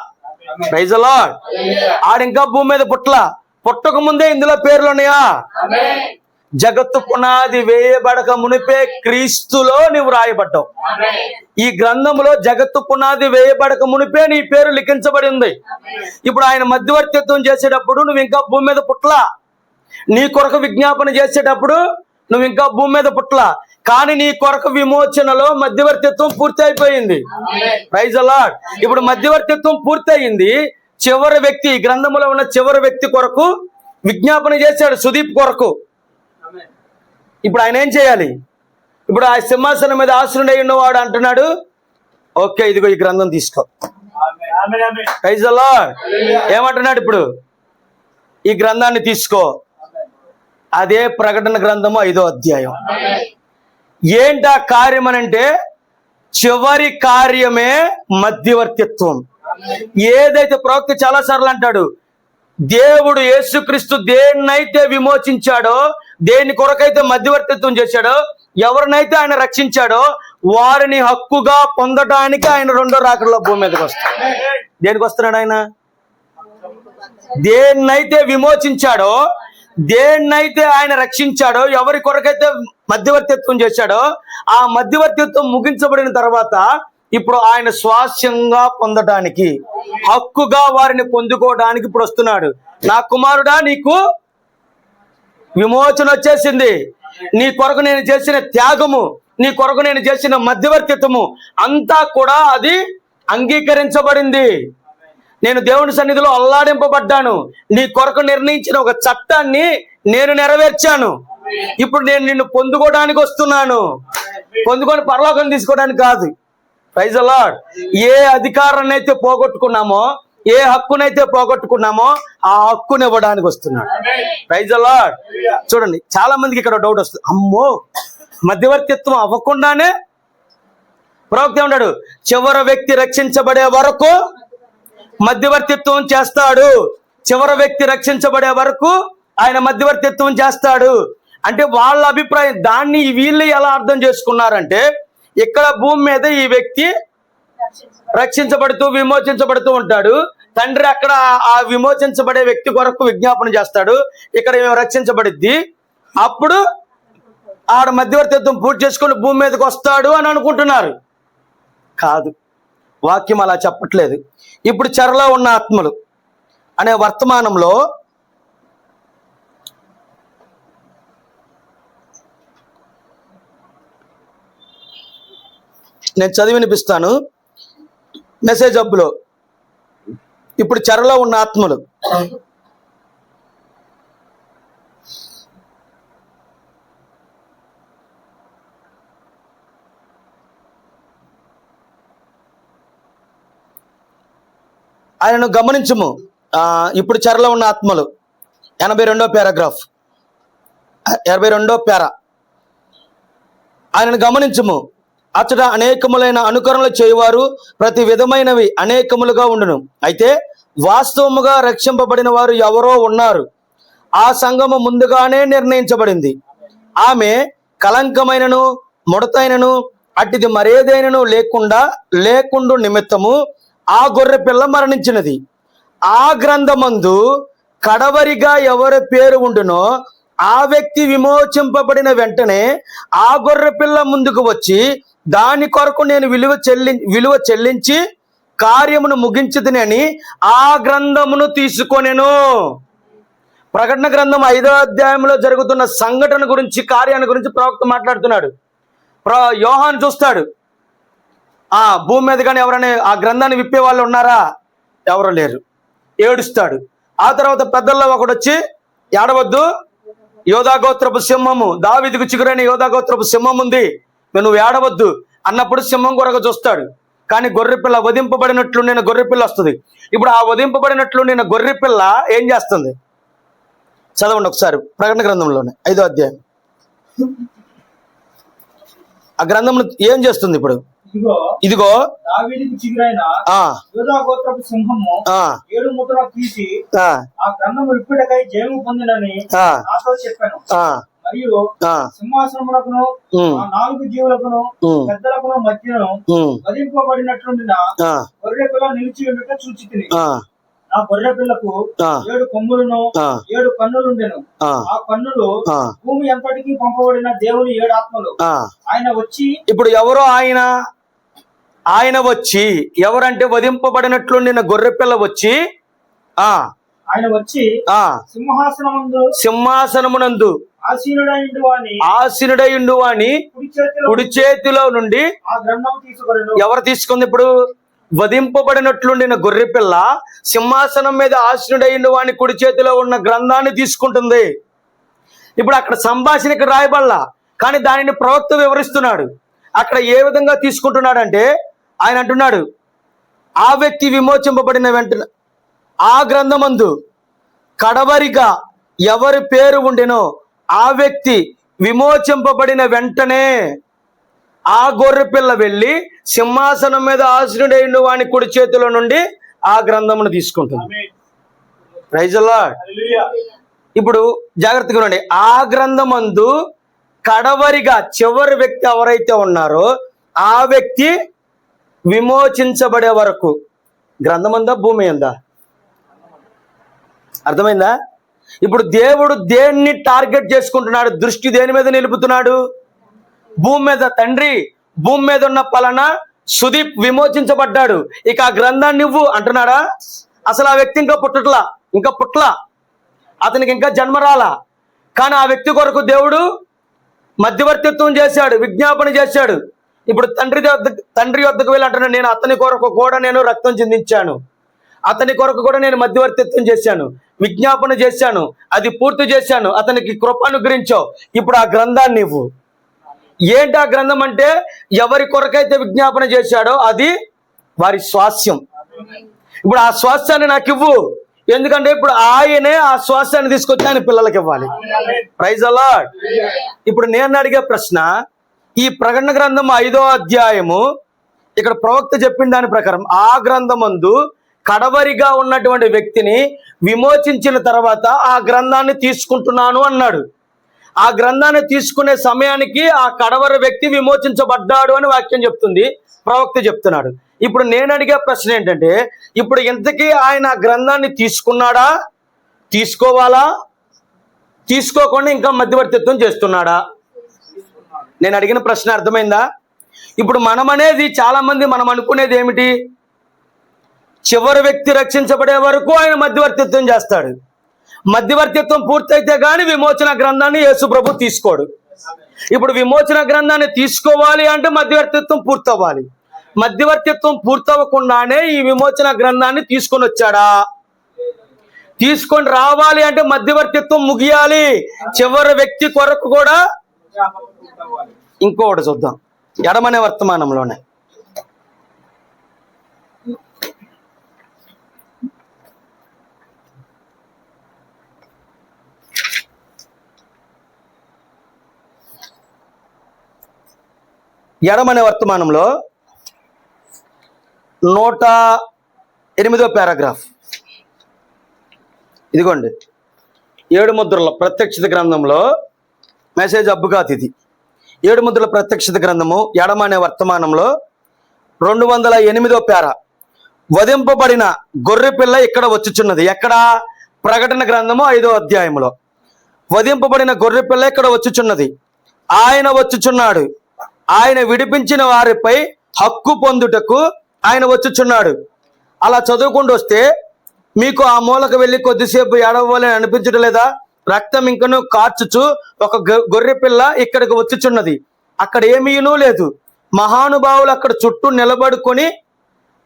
Praise the Lord. ఆడింకా భూమి మీద పుట్టక ముందే ఇందులో పేర్లు ఉన్నాయా? జగత్తు పునాది వేయబడక మునిపే క్రీస్తులో నువ్వు రాయబడ్డావు. ఈ గ్రంథంలో జగత్తు పునాది వేయబడక మునిపే నీ పేరు లిఖించబడి ఉంది. ఇప్పుడు ఆయన మధ్యవర్తిత్వం చేసేటప్పుడు నువ్వు ఇంకా భూమి మీద పుట్లా, నీ కొరకు విజ్ఞాపన చేసేటప్పుడు నువ్వు ఇంకా భూమి మీద పుట్లా, కానీ నీ కొరకు విమోచనలో మధ్యవర్తిత్వం పూర్తి అయిపోయింది. Praise the Lord. ఇప్పుడు మధ్యవర్తిత్వం పూర్తి అయింది. చివరి వ్యక్తి, ఈ గ్రంథంలో ఉన్న చివరి వ్యక్తి కొరకు విజ్ఞాపన చేశాడు, సుదీప్ కొరకు. ఇప్పుడు ఆయన ఏం చేయాలి? ఇప్పుడు ఆ సింహాసనం మీద ఆసీనుడై ఉన్నవాడు అంటున్నాడు, ఓకే ఇదిగో ఈ గ్రంథం తీసుకో. Praise the Lord. ఏమంటున్నాడు ఇప్పుడు? ఈ గ్రంథాన్ని తీసుకో. అదే ప్రకటన గ్రంథము 5వ అధ్యాయం. ఏంటా కార్యం అనంటే, చివరి కార్యమే మధ్యవర్తిత్వం. ఏదైతే ప్రవక్త చాలా సార్లు అంటాడు, దేవుడు యేసుక్రీస్తు దేన్నైతే విమోచించాడో, దేని కొరకైతే మధ్యవర్తిత్వం చేశాడో, ఎవరినైతే ఆయన రక్షించాడో వారిని హక్కుగా పొందడానికి ఆయన రెండో రాకడలో భూమి మీదకి వస్తాడు. దేనికి వస్తున్నాడు ఆయన? దేన్నైతే విమోచించాడో, దేన్నైతే ఆయన రక్షించాడో, ఎవరి కొరకైతే మధ్యవర్తిత్వం చేశాడో, ఆ మధ్యవర్తిత్వం ముగించబడిన తర్వాత ఇప్పుడు ఆయన స్వాస్యంగా పొందడానికి, హక్కుగా వారిని పొందుకోవడానికి ఇప్పుడు వస్తున్నాడు. నా కుమారుడా, నీకు విమోచన వచ్చేసింది. నీ కొరకు నేను చేసిన త్యాగము, నీ కొరకు నేను చేసిన మధ్యవర్తిత్వము అంతా కూడా అది అంగీకరించబడింది. నేను దేవుని సన్నిధిలో అల్లాడింపబడ్డాను. నీ కొరకు నిర్ణయించిన ఒక చట్టాన్ని నేను నెరవేర్చాను. ఇప్పుడు నేను నిన్ను పొందుకోవడానికి వస్తున్నాను, పొందుకొని పరలోకం తీసుకోవడానికి కాదు. Praise the lord. ఏ అధికారాన్ని అయితే పోగొట్టుకున్నామో, ఏ హక్కునైతే పోగొట్టుకున్నామో ఆ హక్కుని ఇవ్వడానికి వస్తున్నాడు. Praise the Lord. చూడండి, చాలా మందికి ఇక్కడ డౌట్ వస్తుంది, అమ్మో మధ్యవర్తిత్వం అవ్వకుండానే ప్రవక్త ఉన్నాడు, చివరి వ్యక్తి రక్షించబడే వరకు మధ్యవర్తిత్వం చేస్తాడు, చివరి వ్యక్తి రక్షించబడే వరకు ఆయన మధ్యవర్తిత్వం చేస్తాడు అంటే వాళ్ళ అభిప్రాయం. దాన్ని వీళ్ళు ఎలా అర్థం చేసుకున్నారంటే, ఇక్కడ భూమి మీద ఈ వ్యక్తి రక్షించబడుతూ విమోచించబడుతూ ఉంటాడు, తండ్రి అక్కడ ఆ విమోచించబడే వ్యక్తి కొరకు విజ్ఞాపన చేస్తాడు, ఇక్కడ రక్షించబడిద్ది, అప్పుడు ఆడ మధ్యవర్తిత్వం పూర్తి చేసుకొని భూమి మీదకి వస్తాడు అని అనుకుంటున్నారు. కాదు, వాక్యం అలా చెప్పట్లేదు. ఇప్పుడు చెరలో ఉన్న ఆత్మలు అనే వర్తమానంలో నేను చదివి వినిపిస్తాను మెసేజ్ హబ్లో. ఇప్పుడు చెరలో ఉన్న ఆత్మలు, ఆయనను గమనించుము. ఇప్పుడు చెరలో ఉన్న ఆత్మలు 82వ పారాగ్రాఫ్, 82వ పారా. ఆయనను గమనించుము. అతడు అనేకములైన అనుకరణలు చేయువారు ప్రతి విధమైనవి అనేకములుగా ఉండును. అయితే వాస్తవముగా రక్షింపబడిన వారు ఎవరో ఉన్నారు. ఆ సంఘము ముందుగానే నిర్ణయించబడింది. ఆమె కలంకమైనను ముడతైనను అట్టిది మరేదైనను లేకుండు నిమిత్తము ఆ గొర్రె పిల్ల మరణించినది. ఆ గ్రంథమందు కడవరిగా ఎవరి పేరు ఉండునో ఆ వ్యక్తి విమోచింపబడిన వెంటనే ఆ గొర్రె పిల్ల ముందుకు వచ్చి దాని కొరకు నేను విలువ చెల్లించి కార్యమును ముగించుదునని ఆ గ్రంథమును తీసుకొనెను. ప్రకటన గ్రంథం 5వ అధ్యాయంలో జరుగుతున్న సంఘటన గురించి, కార్యాన్ని గురించి ప్రవక్త మాట్లాడుతున్నాడు. యోహాను చూస్తాడు, భూమి మీద కానీ ఎవరైనా ఆ గ్రంథాన్ని విప్పే వాళ్ళు ఉన్నారా? ఎవరు లేరు. ఏడుస్తాడు. ఆ తర్వాత పెద్దల్లో ఒకడు వచ్చి, ఏడవద్దు, యోధాగోత్రపు సింహము, దావీదుకు చిగురైన యోధాగోత్రపు సింహం ఉంది, నువ్వు ఏడవద్దు అన్నప్పుడు సింహం కొరకు చూస్తాడు. కానీ గొర్రెపిల్ల వధింపబడినట్లు నేను గొర్రెపిల్ల వస్తుంది. ఇప్పుడు ఆ వధింపబడినట్లు నేను గొర్రెపిల్ల ఏం చేస్తుంది? చదవండి ఒకసారి ప్రకటన గ్రంథంలోనే 5వ అధ్యాయం. ఆ గ్రంథం ఏం చేస్తుంది? ఇప్పుడు ఇదిగో దావీదుకు చిగురైన యోధాగోత్రపు సింహము 7 ముద్రలు తీసి ఆ గ్రంథము విప్పుటకై జయము పొందినని నాతో చెప్పాను. మరియు సింహాసనమునకును 4 జీవులకును పెద్దలకును మధ్యను వధింపబడినట్లుండిన గొర్రె పిల్ల నిలిచి ఉండట చూచితిని. ఆ గొర్రె పిల్లకు 7 కొమ్ములను 7 కన్నులుండెను. ఆ కన్నులు భూమి అంతటికి పంపబడిన దేవుని 7 ఆత్మలు. ఆయన వచ్చి, ఇప్పుడు ఎవరో ఆయన వచ్చి, ఎవరంటే వధింపబడినట్లుండిన గొర్రె పిల్ల వచ్చి, ఆయన వచ్చి సింహాసనమునందు ఆసీనుడయుండు వాని కుడి చేతిలో నుండి ఆ గ్రంథము తీసుకొనెను. ఎవరు తీసుకుంది? ఇప్పుడు వధింపబడినట్లుండిన గొర్రె పిల్ల సింహాసనం మీద ఆసీనుడయుండు వాని కుడి చేతిలో ఉన్న గ్రంథాన్ని తీసుకుంటుంది. ఇప్పుడు అక్కడ సంభాషణ ఇక్కడ రాయబడలా, కానీ దానిని ప్రవక్త వివరిస్తున్నాడు. అక్కడ ఏ విధంగా తీసుకుంటున్నాడంటే, ఆయన అంటున్నాడు, ఆ వ్యక్తి విమోచింపబడిన వెంటనే ఆ గ్రంథమందు కడవరిగా ఎవరి పేరు ఉండెనో ఆ వ్యక్తి విమోచింపబడిన వెంటనే ఆ గొర్రె పిల్ల వెళ్ళి సింహాసనం మీద ఆసీనుడైన వాని కుడి చేతిలో నుండి ఆ గ్రంథమును తీసుకుంటుంది. Praise the Lord. ఇప్పుడు జాగ్రత్తగా ఉండండి. ఆ గ్రంథమందు కడవరిగా చివరి వ్యక్తి ఎవరైతే ఉన్నారో ఆ వ్యక్తి విమోచించబడే వరకు గ్రంథమందా భూమి అందా? అర్థమైందా? ఇప్పుడు దేవుడు దేన్ని టార్గెట్ చేసుకుంటున్నాడు? దృష్టి దేని మీద నిలుపుతున్నాడు? భూమి మీద. తండ్రి, భూమి మీద ఉన్న పలానా సుదీప్ విమోచించబడ్డాడు, ఇక ఆ గ్రంథాన్ని నువ్వు అంటున్నాడా? అసలు ఆ వ్యక్తి ఇంకా పుట్ల, అతనికి ఇంకా జన్మరాలా. కానీ ఆ వ్యక్తి కొరకు దేవుడు మధ్యవర్తిత్వం చేశాడు, విజ్ఞాపన చేశాడు. ఇప్పుడు తండ్రి వద్దకు వెళ్ళి అంటున్నాడు, నేను అతని కొరకు కూడా నేను రక్తం చిందించాను, అతని కొరకు కూడా నేను మధ్యవర్తిత్వం చేశాను, విజ్ఞాపన చేశాను, అది పూర్తి చేశాను, అతనికి కృప అనుగ్రహించావు. ఇప్పుడు ఆ గ్రంథాన్ని ఇవ్వు. ఏంటి ఆ గ్రంథం అంటే? ఎవరి కొరకైతే విజ్ఞాపన చేశాడో అది వారి స్వాస్యం. ఇప్పుడు ఆ స్వాస్యాన్ని నాకు ఇవ్వు. ఎందుకంటే ఇప్పుడు ఆయనే ఆ స్వాస్యాన్ని తీసుకొచ్చి ఆయన పిల్లలకి ఇవ్వాలి. Praise the Lord. ఇప్పుడు నేను అడిగే ప్రశ్న, ఈ ప్రకటన గ్రంథం 5వ అధ్యాయము ఇక్కడ ప్రవక్త చెప్పిన దాని ప్రకారం ఆ గ్రంథమందు కడవరిగా ఉన్నటువంటి వ్యక్తిని విమోచించిన తర్వాత ఆ గ్రంథాన్ని తీసుకుంటున్నాను అన్నాడు. ఆ గ్రంథాన్ని తీసుకునే సమయానికి ఆ కడవరి వ్యక్తి విమోచించబడ్డాడు అని వాక్యం చెప్తుంది, ప్రవక్త చెప్తున్నాడు. ఇప్పుడు నేను అడిగే ప్రశ్న ఏంటంటే, ఇప్పుడు ఇంతకీ ఆయన ఆ గ్రంథాన్ని తీసుకున్నాడా, తీసుకోవాలా, తీసుకోకుండా ఇంకా మధ్యవర్తిత్వం చేస్తున్నాడా? నేను అడిగిన ప్రశ్న అర్థమైందా? ఇప్పుడు మనం అనేది చాలా మంది మనం అనుకునేది ఏమిటి? చివరి వ్యక్తి రక్షించబడే వరకు ఆయన మధ్యవర్తిత్వం చేస్తాడు. మధ్యవర్తిత్వం పూర్తయితే గాని విమోచన గ్రంథాన్ని యేసు ప్రభు తీసుకోడు. ఇప్పుడు విమోచన గ్రంథాన్ని తీసుకోవాలి అంటే మధ్యవర్తిత్వం పూర్తవ్వాలి. మధ్యవర్తిత్వం పూర్తవ్వకుండానే ఈ విమోచన గ్రంథాన్ని తీసుకొని వచ్చాడా? తీసుకొని రావాలి అంటే మధ్యవర్తిత్వం ముగియాలి. చివరి వ్యక్తి కొరకు కూడా ఇంకొకటి చూద్దాం. ఎడమనే వర్తమానంలోనే ఎడమనే వర్తమానంలో 108వ పారాగ్రాఫ్. ఇదిగోండి, 7 ముద్రల ప్రత్యక్షత గ్రంథంలో మెసేజ్ అబ్బుగాత్ ఇది. 7 ముద్రల ప్రత్యక్షత గ్రంథము ఎడమనే వర్తమానంలో 208వ పారా. వధింపబడిన గొర్రె పిల్ల ఇక్కడ వచ్చుచున్నది. ఎక్కడ? ప్రకటన గ్రంథము 5వ అధ్యాయంలో. వధింపబడిన గొర్రె పిల్ల ఇక్కడ వచ్చుచున్నది. ఆయన వచ్చుచున్నాడు. ఆయన విడిపించిన వారిపై హక్కు పొందుటకు ఆయన వచ్చుచున్నాడు. అలా చదువుకుంటూ వస్తే మీకు ఆ మూలకు వెళ్ళి కొద్దిసేపు ఏడవాలని అనిపించడం లేదా? రక్తం ఇంకను కార్చుచు ఒక గొర్రె పిల్ల ఇక్కడికి వచ్చుచున్నది. అక్కడ ఏమీనూ లేదు. మహానుభావులు అక్కడ చుట్టూ నిలబడుకొని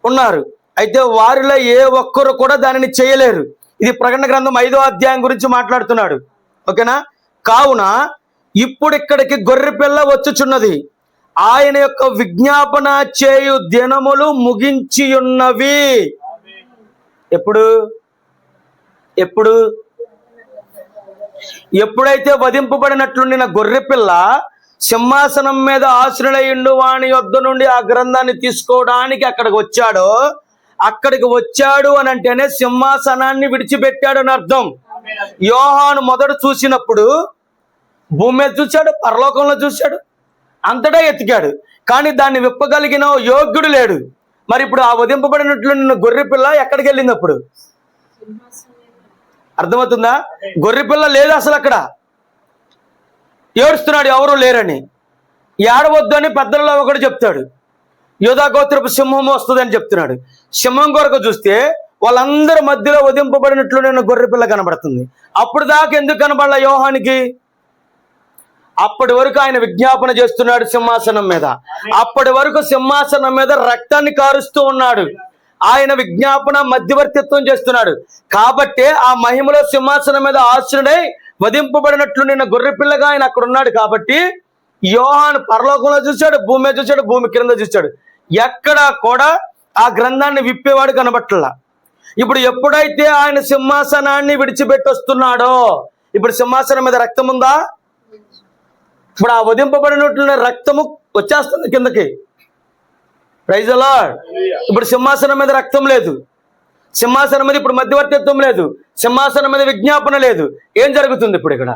ఉన్నారు. అయితే వారిలో ఏ ఒక్కరు కూడా దానిని చేయలేరు. ఇది ప్రకటన గ్రంథం 5వ అధ్యాయం గురించి మాట్లాడుతున్నాడు. ఓకేనా? కావున ఇప్పుడు ఇక్కడికి గొర్రె పిల్ల వచ్చుచున్నది. ఆయన యొక్క విజ్ఞాపన చేయు దినములు ముగించి ఉన్నవి. ఎప్పుడైతే వధింపబడినట్లుండిన గొర్రె పిల్ల సింహాసనం మీద ఆశ్రయుండు వాని యొద్ద నుండి ఆ గ్రంథాన్ని తీసుకోవడానికి అక్కడికి వచ్చాడో, అక్కడికి వచ్చాడు అని అంటేనే సింహాసనాన్ని విడిచిపెట్టాడు అని అర్థం. యోహాను మొదట చూసినప్పుడు భూమి మీద చూశాడు, పరలోకంలో చూశాడు, అంతటా ఎతికాడు, కానీ దాన్ని విప్పగలిగిన యోగ్యుడు లేడు. మరి ఇప్పుడు ఆ వధింపబడినట్లు గొర్రె పిల్ల ఎక్కడికి వెళ్ళింది? అప్పుడు అర్థమవుతుందా? గొర్రె పిల్ల లేదు అసలు. అక్కడ ఏడుస్తున్నాడు, ఎవరు లేరని. ఏడవద్దు అని పెద్దలలో ఒకడు చెప్తాడు. యోధా గోత్రపు సింహం వస్తుందని చెప్తున్నాడు. సింహం కొరకు చూస్తే వాళ్ళందరి మధ్యలో వధింపబడినట్లు నేను గొర్రె పిల్ల కనబడుతుంది. అప్పుడు దాకా ఎందుకు కనబడాల యోహానికి? అప్పటి వరకు ఆయన విజ్ఞాపన చేస్తున్నాడు సింహాసనం మీద. అప్పటి వరకు సింహాసనం మీద రక్తాన్ని కారుస్తూ ఉన్నాడు. ఆయన విజ్ఞాపన మధ్యవర్తిత్వం చేస్తున్నాడు. కాబట్టే ఆ మహిమలో సింహాసనం మీద ఆశ్రుడై వధింపబడినట్లు నిన్న గొర్రె పిల్లగా ఆయన అక్కడ ఉన్నాడు. కాబట్టి యోహాను పరలోకంలో చూశాడు, భూమి మీద చూశాడు, భూమి క్రింద చూశాడు. ఎక్కడా కూడా ఆ గ్రంథాన్ని విప్పేవాడు కనబట్టలా. ఇప్పుడు ఎప్పుడైతే ఆయన సింహాసనాన్ని విడిచిపెట్టి వస్తున్నాడో, ఇప్పుడు సింహాసనం మీద రక్తం ఉందా? ఇప్పుడు ఆ వధింపబడినట్లున్న రక్తము వచ్చేస్తుంది కిందకి. Praise the Lord. ఇప్పుడు సింహాసనం మీద రక్తం లేదు. సింహాసనం మీద ఇప్పుడు మధ్యవర్తిత్వం లేదు. సింహాసనం మీద విజ్ఞాపన లేదు. ఏం జరుగుతుంది ఇప్పుడు? ఇక్కడ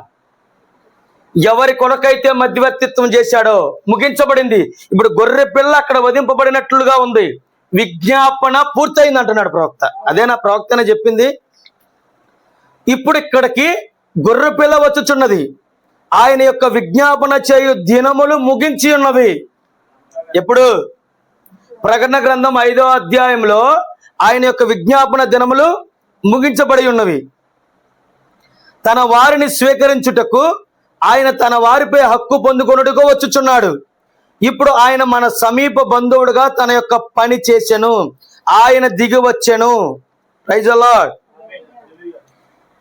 ఎవరి కొనకైతే మధ్యవర్తిత్వం చేశాడో ముగించబడింది. ఇప్పుడు గొర్రె పిల్ల అక్కడ వధింపబడినట్లుగా ఉంది. విజ్ఞాపన పూర్తయింది అంటున్నాడు ప్రవక్త. అదేనా ప్రవక్త అని చెప్పింది? ఇప్పుడు ఇక్కడికి గొర్రె పిల్ల వచ్చుచున్నది. ఆయన యొక్క విజ్ఞాపన చేయు దినములు ముగించి ఉన్నవి. ఎప్పుడు? ప్రకటన గ్రంథం 5వ అధ్యాయంలో ఆయన యొక్క విజ్ఞాపన దినములు ముగించబడి ఉన్నవి. తన వారిని స్వీకరించుటకు ఆయన తన వారిపై హక్కు పొందుకొనుటకు వచ్చుచున్నాడు. ఇప్పుడు ఆయన మన సమీప బంధువుడుగా తన యొక్క పని చేసెను. ఆయన దిగి వచ్చెను. Praise the Lord.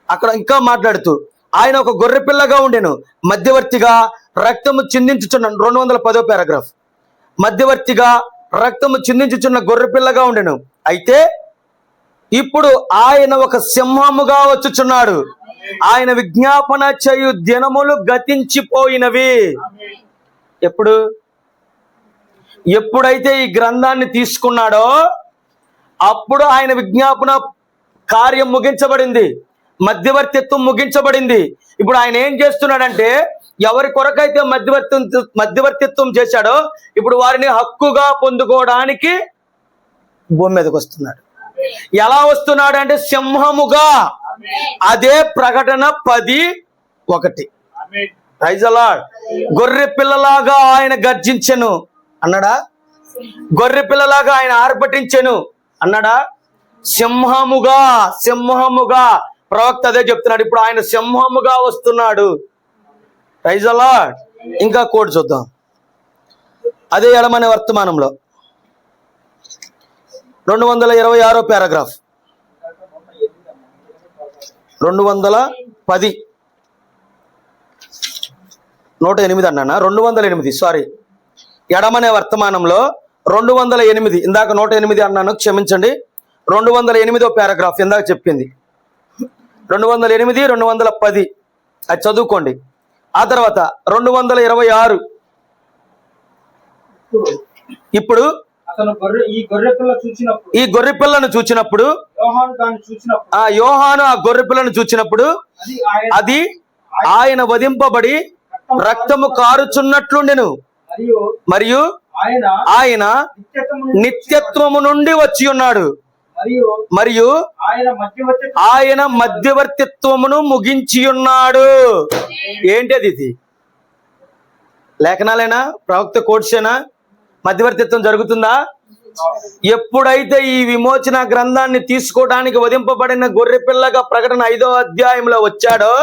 అక్కడ ఇంకా మాట్లాడుతూ ఆయన ఒక గొర్రె పిల్లగా ఉండెను, మధ్యవర్తిగా రక్తము చిందించుచున్న 210వ పారాగ్రాఫ్. మధ్యవర్తిగా రక్తము చిందించుచున్న గొర్రె పిల్లగా ఉండెను. అయితే ఇప్పుడు ఆయన ఒక సింహముగా వచ్చుచున్నాడు. ఆయన విజ్ఞాపన చేయు దినములు గతించిపోయినవి. ఎప్పుడైతే ఈ గ్రంథాన్ని తీసుకున్నాడో అప్పుడు ఆయన విజ్ఞాపన కార్యం ముగించబడింది. మధ్యవర్తిత్వం ముగించబడింది. ఇప్పుడు ఆయన ఏం చేస్తున్నాడంటే ఎవరి కొరకైతే మధ్యవర్తిత్వం చేశాడో ఇప్పుడు వారిని హక్కుగా పొందుకోవడానికి భూమి మీదకి వస్తున్నాడు. ఎలా వస్తున్నాడు అంటే సింహముగా. అదే ప్రకటన 10:1. Praise the Lord. గొర్రె పిల్లలాగా ఆయన గర్జించెను అన్నాడా? గొర్రె పిల్లలాగా ఆయన ఆర్భటించెను అన్నాడా? సింహముగా ప్రవక్త అదే చెప్తున్నాడు. ఇప్పుడు ఆయన సింహముగా వస్తున్నాడు. Praise the Lord. ఇంకా కోడ్ చూద్దాం. అదే ఎడమనే వర్తమానంలో 226 పారాగ్రాఫ్ 210 108 అన్నానా? 208, సారీ, ఎడమనే వర్తమానంలో 208, ఇందాక 108 అన్నాను, క్షమించండి. 208వ పారాగ్రాఫ్ ఇందాక చెప్పింది 208, 210 అది చదువుకోండి. ఆ తర్వాత 226 ఇప్పుడు ఈ గొర్రె పిల్లను చూచినప్పుడు యోహాను ఆ గొర్రె పిల్లను చూచినప్పుడు అది ఆయన వధింపబడి రక్తము కారుచున్నట్లుండెను, మరియు ఆయన నిత్యత్వము నుండి వచ్చి ఉన్నాడు, మరియు ఆయన మధ్యవర్తిత్వమును ముగించి ఉన్నాడు. ఏంటది? ఇది లేఖనాలేనా? ప్రవక్త కోడ్సేనా? మధ్యవర్తిత్వం జరుగుతుందా? ఎప్పుడైతే ఈ విమోచన గ్రంథాన్ని తీసుకోవడానికి వధింపబడిన గొర్రె పిల్లగా ప్రకటన 5వ అధ్యాయంలో వచ్చాడో,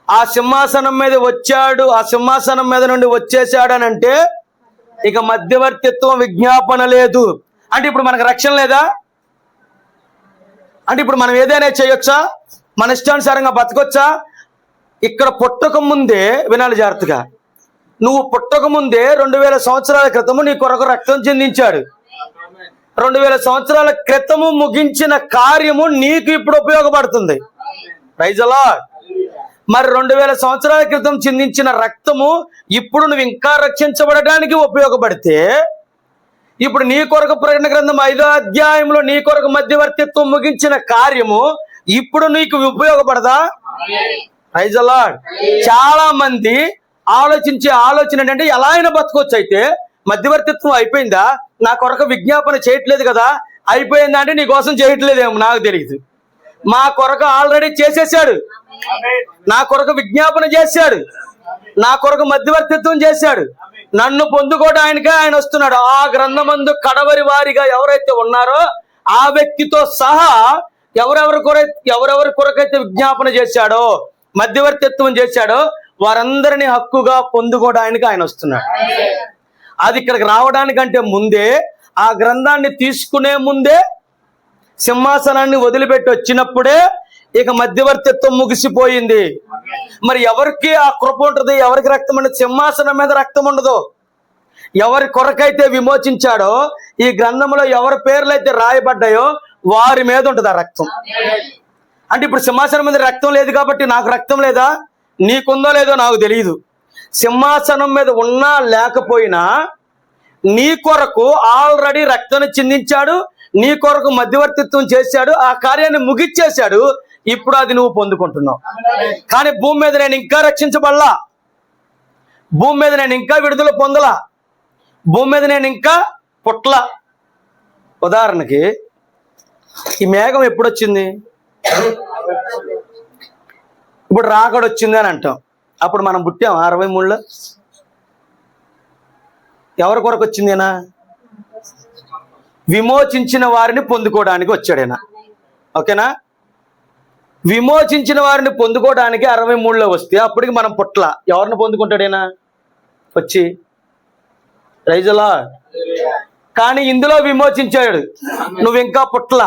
ఆ సింహాసనం మీద వచ్చాడు, ఆ సింహాసనం మీద నుండి వచ్చేసాడనంటే ఇక మధ్యవర్తిత్వం విజ్ఞాపన లేదు. అంటే ఇప్పుడు మనకు రక్షణ లేదా? అంటే ఇప్పుడు మనం ఏదైనా చేయొచ్చా? మన ఇష్టానుసారంగా బతకొచ్చా? ఇక్కడ పుట్టక ముందే, వినాలి జాగ్రత్తగా, నువ్వు పుట్టక ముందే 2000 సంవత్సరాల క్రితము నీ కొరకు రక్తం చెందించాడు. 2000 సంవత్సరాల క్రితము ముగించిన కార్యము నీకు ఇప్పుడు ఉపయోగపడుతుంది. Praise the Lord. మరి 2000 సంవత్సరాల క్రితం చిందించిన రక్తము ఇప్పుడు నువ్వు ఇంకా రక్షించబడడానికి ఉపయోగపడితే, ఇప్పుడు నీ కొరకు ప్రకటన గ్రంథం 5వ అధ్యాయంలో నీ కొరకు మధ్యవర్తిత్వం ముగించిన కార్యము ఇప్పుడు నీకు ఉపయోగపడదా? Praise the lord. చాలా మంది ఆలోచించే ఆలోచన ఏంటంటే, ఎలా అయినా బతకొచ్చు, అయితే మధ్యవర్తిత్వం అయిపోయిందా, నా కొరకు విజ్ఞాపన చేయట్లేదు కదా, అయిపోయిందా అంటే నీ కోసం చేయట్లేదేమో, నాకు తెలియదు. మా కొరకు ఆల్రెడీ చేసేసాడు, నా కొరకు విజ్ఞాపన చేశాడు, నా కొరకు మధ్యవర్తిత్వం చేశాడు. నన్ను పొందుకోవడానికే ఆయన వస్తున్నాడు. ఆ గ్రంథమందు కడవరి వారిగా ఎవరైతే ఉన్నారో ఆ వ్యక్తితో సహా ఎవరెవరి కొరకైతే విజ్ఞాపన చేశాడో, మధ్యవర్తిత్వం చేశాడో, వారందరినీ హక్కుగా పొందుకోవడానికి ఆయన వస్తున్నాడు. అది ఇక్కడికి రావడానికంటే ముందే, ఆ గ్రంథాన్ని తీసుకునే ముందే, సింహాసనాన్ని వదిలిపెట్టి వచ్చినప్పుడే ఇక మధ్యవర్తిత్వం ముగిసిపోయింది. మరి ఎవరికి ఆ కృప ఉంటుంది? ఎవరికి రక్తం ఉండదు? సింహాసనం మీద రక్తం ఉండదు. ఎవరి కొరకైతే విమోచించాడో, ఈ గ్రంథంలో ఎవరి పేర్లు అయితే రాయబడ్డాయో వారి మీద ఉంటుంది ఆ రక్తం. అంటే ఇప్పుడు సింహాసనం మీద రక్తం లేదు కాబట్టి నాకు రక్తం లేదా? నీకుందో లేదో నాకు తెలియదు. సింహాసనం మీద ఉన్నా లేకపోయినా నీ కొరకు ఆల్రెడీ రక్తాన్ని చిందించాడు, నీ కొరకు మధ్యవర్తిత్వం చేశాడు, ఆ కార్యాన్ని ముగిచ్చేశాడు. ఇప్పుడు అది నువ్వు పొందుకుంటున్నావు. కానీ భూమి మీద నేను ఇంకా రక్షించబడలా, భూమి మీద నేను ఇంకా విడుదల పొందలా, భూమి మీద నేను ఇంకా పుట్ల. ఉదాహరణకి ఈ మేఘం ఎప్పుడు వచ్చింది? ఇప్పుడు రాకడ వచ్చింది అని అంటాం. అప్పుడు మనం పుట్టాం 63లో. ఎవరి కొరకు వచ్చిందేనా? విమోచించిన వారిని పొందుకోవడానికి వచ్చాడేనా? ఓకేనా? విమోచించిన వారిని పొందుకోవడానికి 63లో వస్తే అప్పటికి మనం పుట్ల. ఎవరిని పొందుకుంటాడేనా వచ్చి? Praise the Lord. కానీ ఇందులో విమోచించాడు, నువ్వు ఇంకా పుట్ల.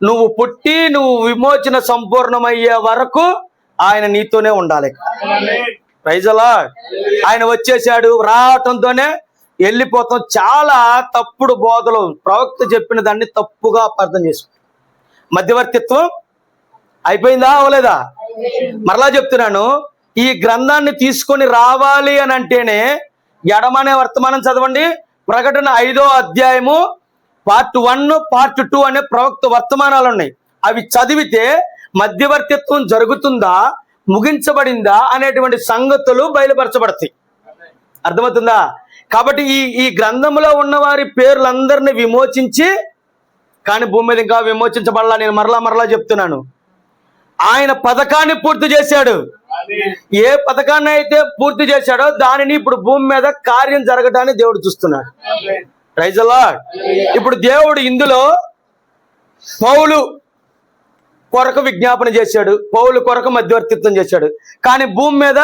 నువ్వు పుట్టి నువ్వు విమోచన సంపూర్ణమయ్యే వరకు ఆయన నీతోనే ఉండాలి. Praise the Lord. ఆయన వచ్చేసాడు, రావటంతోనే వెళ్ళిపోతాం. చాలా తప్పుడు బోధలు, ప్రవక్త చెప్పిన దాన్ని తప్పుగా అర్థం చేసుకుంటాం. మధ్యవర్తిత్వం అయిపోయిందా అవలేదా? మరలా చెప్తున్నాను, ఈ గ్రంథాన్ని తీసుకొని రావాలి అని అంటేనే ఎడమనే వర్తమానం చదవండి. ప్రకటన 5వ అధ్యాయము పార్ట్ 1, పార్ట్ 2 అనే ప్రవక్త వర్తమానాలు ఉన్నాయి. అవి చదివితే మధ్యవర్తిత్వం జరుగుతుందా, ముగించబడిందా అనేటువంటి సంగతులు బయలుపరచబడతాయి. అర్థమవుతుందా? కాబట్టి ఈ గ్రంథంలో ఉన్న వారి పేర్లందరినీ విమోచించి, కానీ భూమి మీద ఇంకా విమోచించబడాల. నేను మరలా చెప్తున్నాను, ఆయన పథకాన్ని పూర్తి చేశాడు. ఏ పథకాన్ని అయితే పూర్తి చేశాడో దానిని ఇప్పుడు భూమి మీద కార్యం జరగటాన్ని దేవుడు చూస్తున్నాడు. Praise the Lord. ఇప్పుడు దేవుడు ఇందులో పౌలు కొరకు విజ్ఞాపన చేశాడు, పౌలు కొరకు మధ్యవర్తిత్వం చేశాడు. కానీ భూమి మీద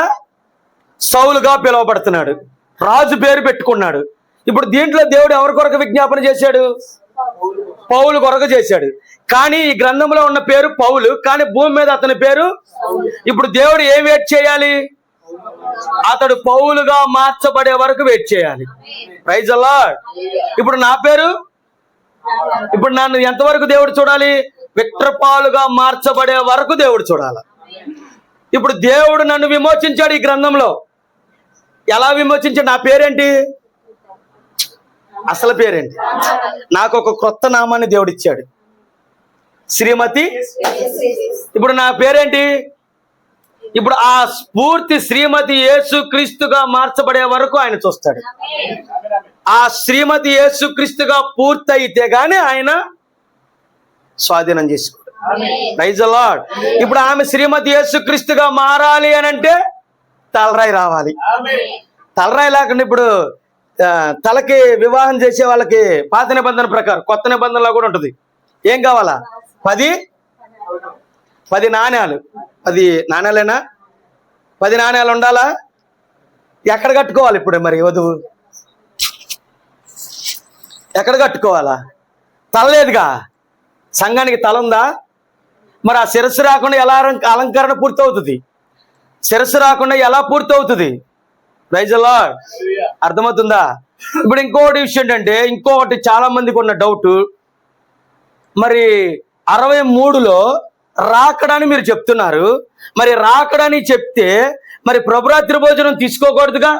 సౌలుగా పిలువబడుతున్నాడు, రాజు పేరు పెట్టుకున్నాడు. ఇప్పుడు దీంట్లో దేవుడు ఎవరి కొరకు విజ్ఞాపన చేశాడు? పౌలు కొరకు చేశాడు. కానీ ఈ గ్రంథంలో ఉన్న పేరు పౌలు, కానీ భూమి మీద అతని పేరు. ఇప్పుడు దేవుడు ఏం వెయిట్ చేయాలి? అతడు పౌలుగా మార్చబడే వరకు వెయిట్ చేయాలి. Praise the Lord. ఇప్పుడు నా పేరు, ఇప్పుడు నన్ను ఎంతవరకు దేవుడు చూడాలి? విక్టర్ పాలుగా మార్చబడే వరకు దేవుడు చూడాలి. ఇప్పుడు దేవుడు నన్ను విమోచించాడు ఈ గ్రంథంలో. ఎలా విమోచించాడు? నా పేరేంటి? అసలు పేరేంటి? నాకు ఒక క్రొత్త నామాన్ని దేవుడు ఇచ్చాడు, శ్రీమతి. ఇప్పుడు నా పేరేంటి? ఇప్పుడు ఆ స్ఫూర్తి శ్రీమతి యేసు క్రీస్తుగా మార్చబడే వరకు ఆయన చూస్తాడు. ఆ శ్రీమతి యేసు క్రీస్తుగా పూర్తయితే గానీ ఆయన స్వాధీనం చేసుకోడు. Praise the Lord. ఇప్పుడు ఆమె శ్రీమతి యేసు క్రీస్తుగా మారాలి అని అంటే తలరాయి రావాలి. తలరాయి లేకుండా ఇప్పుడు తలకి వివాహం చేసే వాళ్ళకి పాత నిబంధన ప్రకారం కొత్త నిబంధనలో కూడా ఉంటుంది. ఏం కావాలా? 10 నాణ్యాలు. 10 నాణ్యాలేనా? 10 నాణ్యాలు ఉండాలా? ఎక్కడ కట్టుకోవాలి ఇప్పుడు మరి వధువు? ఎక్కడ కట్టుకోవాలా? తల లేదుగా. సంఘానికి తల ఉందా? మరి ఆ శిరస్సు రాకుండా ఎలా అలంకరణ పూర్తవుతుంది? శిరస్సు రాకుండా ఎలా పూర్తవుతుంది? Praise the Lord. అర్థమవుతుందా? ఇప్పుడు ఇంకొకటి విషయం ఏంటంటే, ఇంకొకటి చాలా మందికి ఉన్న డౌట్, మరి 63లో రాకడని మీరు చెప్తున్నారు. మరి రాకడని చెప్తే మరి ప్రభురాత్రి భోజనం తీసుకోకూడదుగా,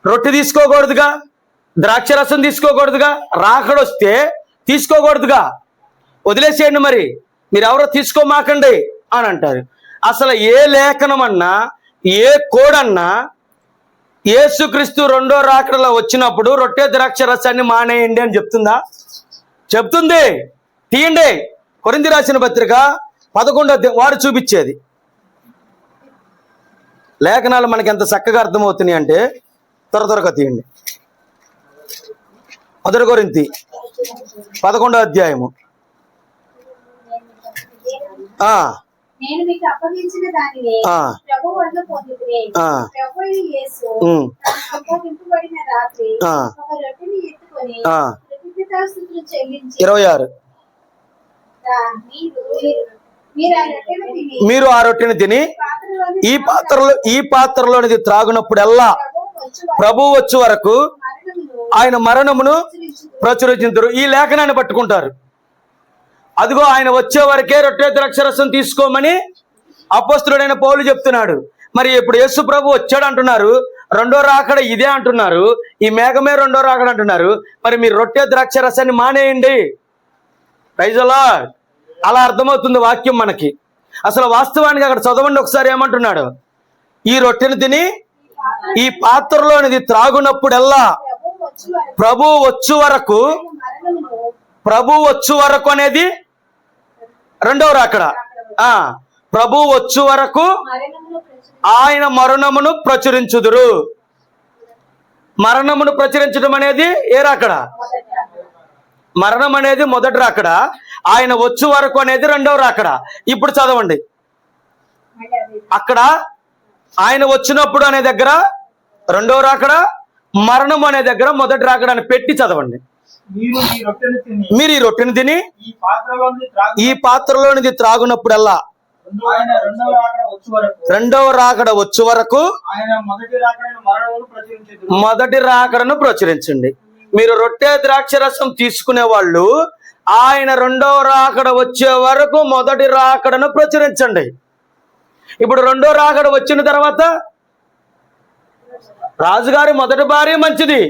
రొట్టె తీసుకోకూడదుగా, ద్రాక్షరసం తీసుకోకూడదుగా, రాకడొస్తే తీసుకోకూడదుగా, వదిలేసేయండి, మరి మీరు ఎవరో తీసుకోమాకండి అని అంటారు. అసలు ఏ లేఖనం అన్నా ఏ కోడన్నా యేసుక్రీస్తు రెండో రాకడలో వచ్చినప్పుడు రొట్టె ద్రాక్ష రసాన్ని మానేయండి అని చెప్తుందా? చెప్తుంది. తీయండి. కొరింథీ రాసిన పత్రిక 11 వాడు చూపించేది. లేఖనాలు మనకి ఎంత చక్కగా అర్థమవుతున్నాయి అంటే త్వరగా తీయండి. 1 కొరింథీ 11వ అధ్యాయము. నేను మీకు అప్పగించిన దానిని ప్రభువు వల్ల పొందితిని. ప్రభువు యేసు అప్పగింపబడిన రాత్రి ఒక రొట్టెని ఎత్తుకొని కృతజ్ఞతాస్తుతులు చెల్లించి 26 మీరు ఆ రొట్టెని తిని ఈ పాత్రలోనిది త్రాగునప్పుడల్లా ప్రభువు వచ్చే వరకు ఆయన మరణమును ప్రచురించుదురు. ఈ లేఖనాన్ని పట్టుకుంటారు. అదిగో ఆయన వచ్చే వరకే రొట్టె ద్రాక్షరసం తీసుకోమని అపోస్తలుడైన పౌలు చెప్తున్నాడు. మరి ఇప్పుడు యేసు ప్రభు వచ్చాడు అంటున్నారు, రెండో రాకడ ఇదే అంటున్నారు, ఈ మేఘమే రెండో రాకడ అంటున్నారు. మరి మీరు రొట్టె ద్రాక్షరసాన్ని మానేయండి. Praise the Lord. అలా అర్థమవుతుంది వాక్యం మనకి. అసలు వాస్తవానికి అక్కడ చదవండి ఒకసారి ఏమంటున్నాడు? ఈ రొట్టెని తిని ఈ పాత్రలోనిది త్రాగునప్పుడల్లా ప్రభు వచ్చు వరకు, ప్రభు వచ్చు వరకు అనేది రెండవ రాకడ. ప్రభు వచ్చు వరకు ఆయన మరణమును ప్రచురించుదురు. మరణమును ప్రచురించడం అనేది ఏ రాకడ? మరణం అనేది మొదటి రాకడ, ఆయన వచ్చు వరకు అనేది రెండవ రాకడ. ఇప్పుడు చదవండి. అక్కడ ఆయన వచ్చినప్పుడు అనే దగ్గర రెండవ రాకడ, మరణం అనే దగ్గర మొదటి రాకడ అని పెట్టి చదవండి. మీరు ఈ రొట్టెని తిని ఈ పాత్రలోనిది త్రాగునప్పుడల్లా రెండవ రాకడ వచ్చు వరకు మొదటి రాకడను ప్రచురించండి. మీరు రొట్టె ద్రాక్షరసం తీసుకునే వాళ్ళు ఆయన రెండవ రాకడ వచ్చే వరకు మొదటి రాకడను ప్రచురించండి. ఇప్పుడు రెండో రాకడ వచ్చిన తర్వాత రాజుగారి మొదటి భార్య మంచిది,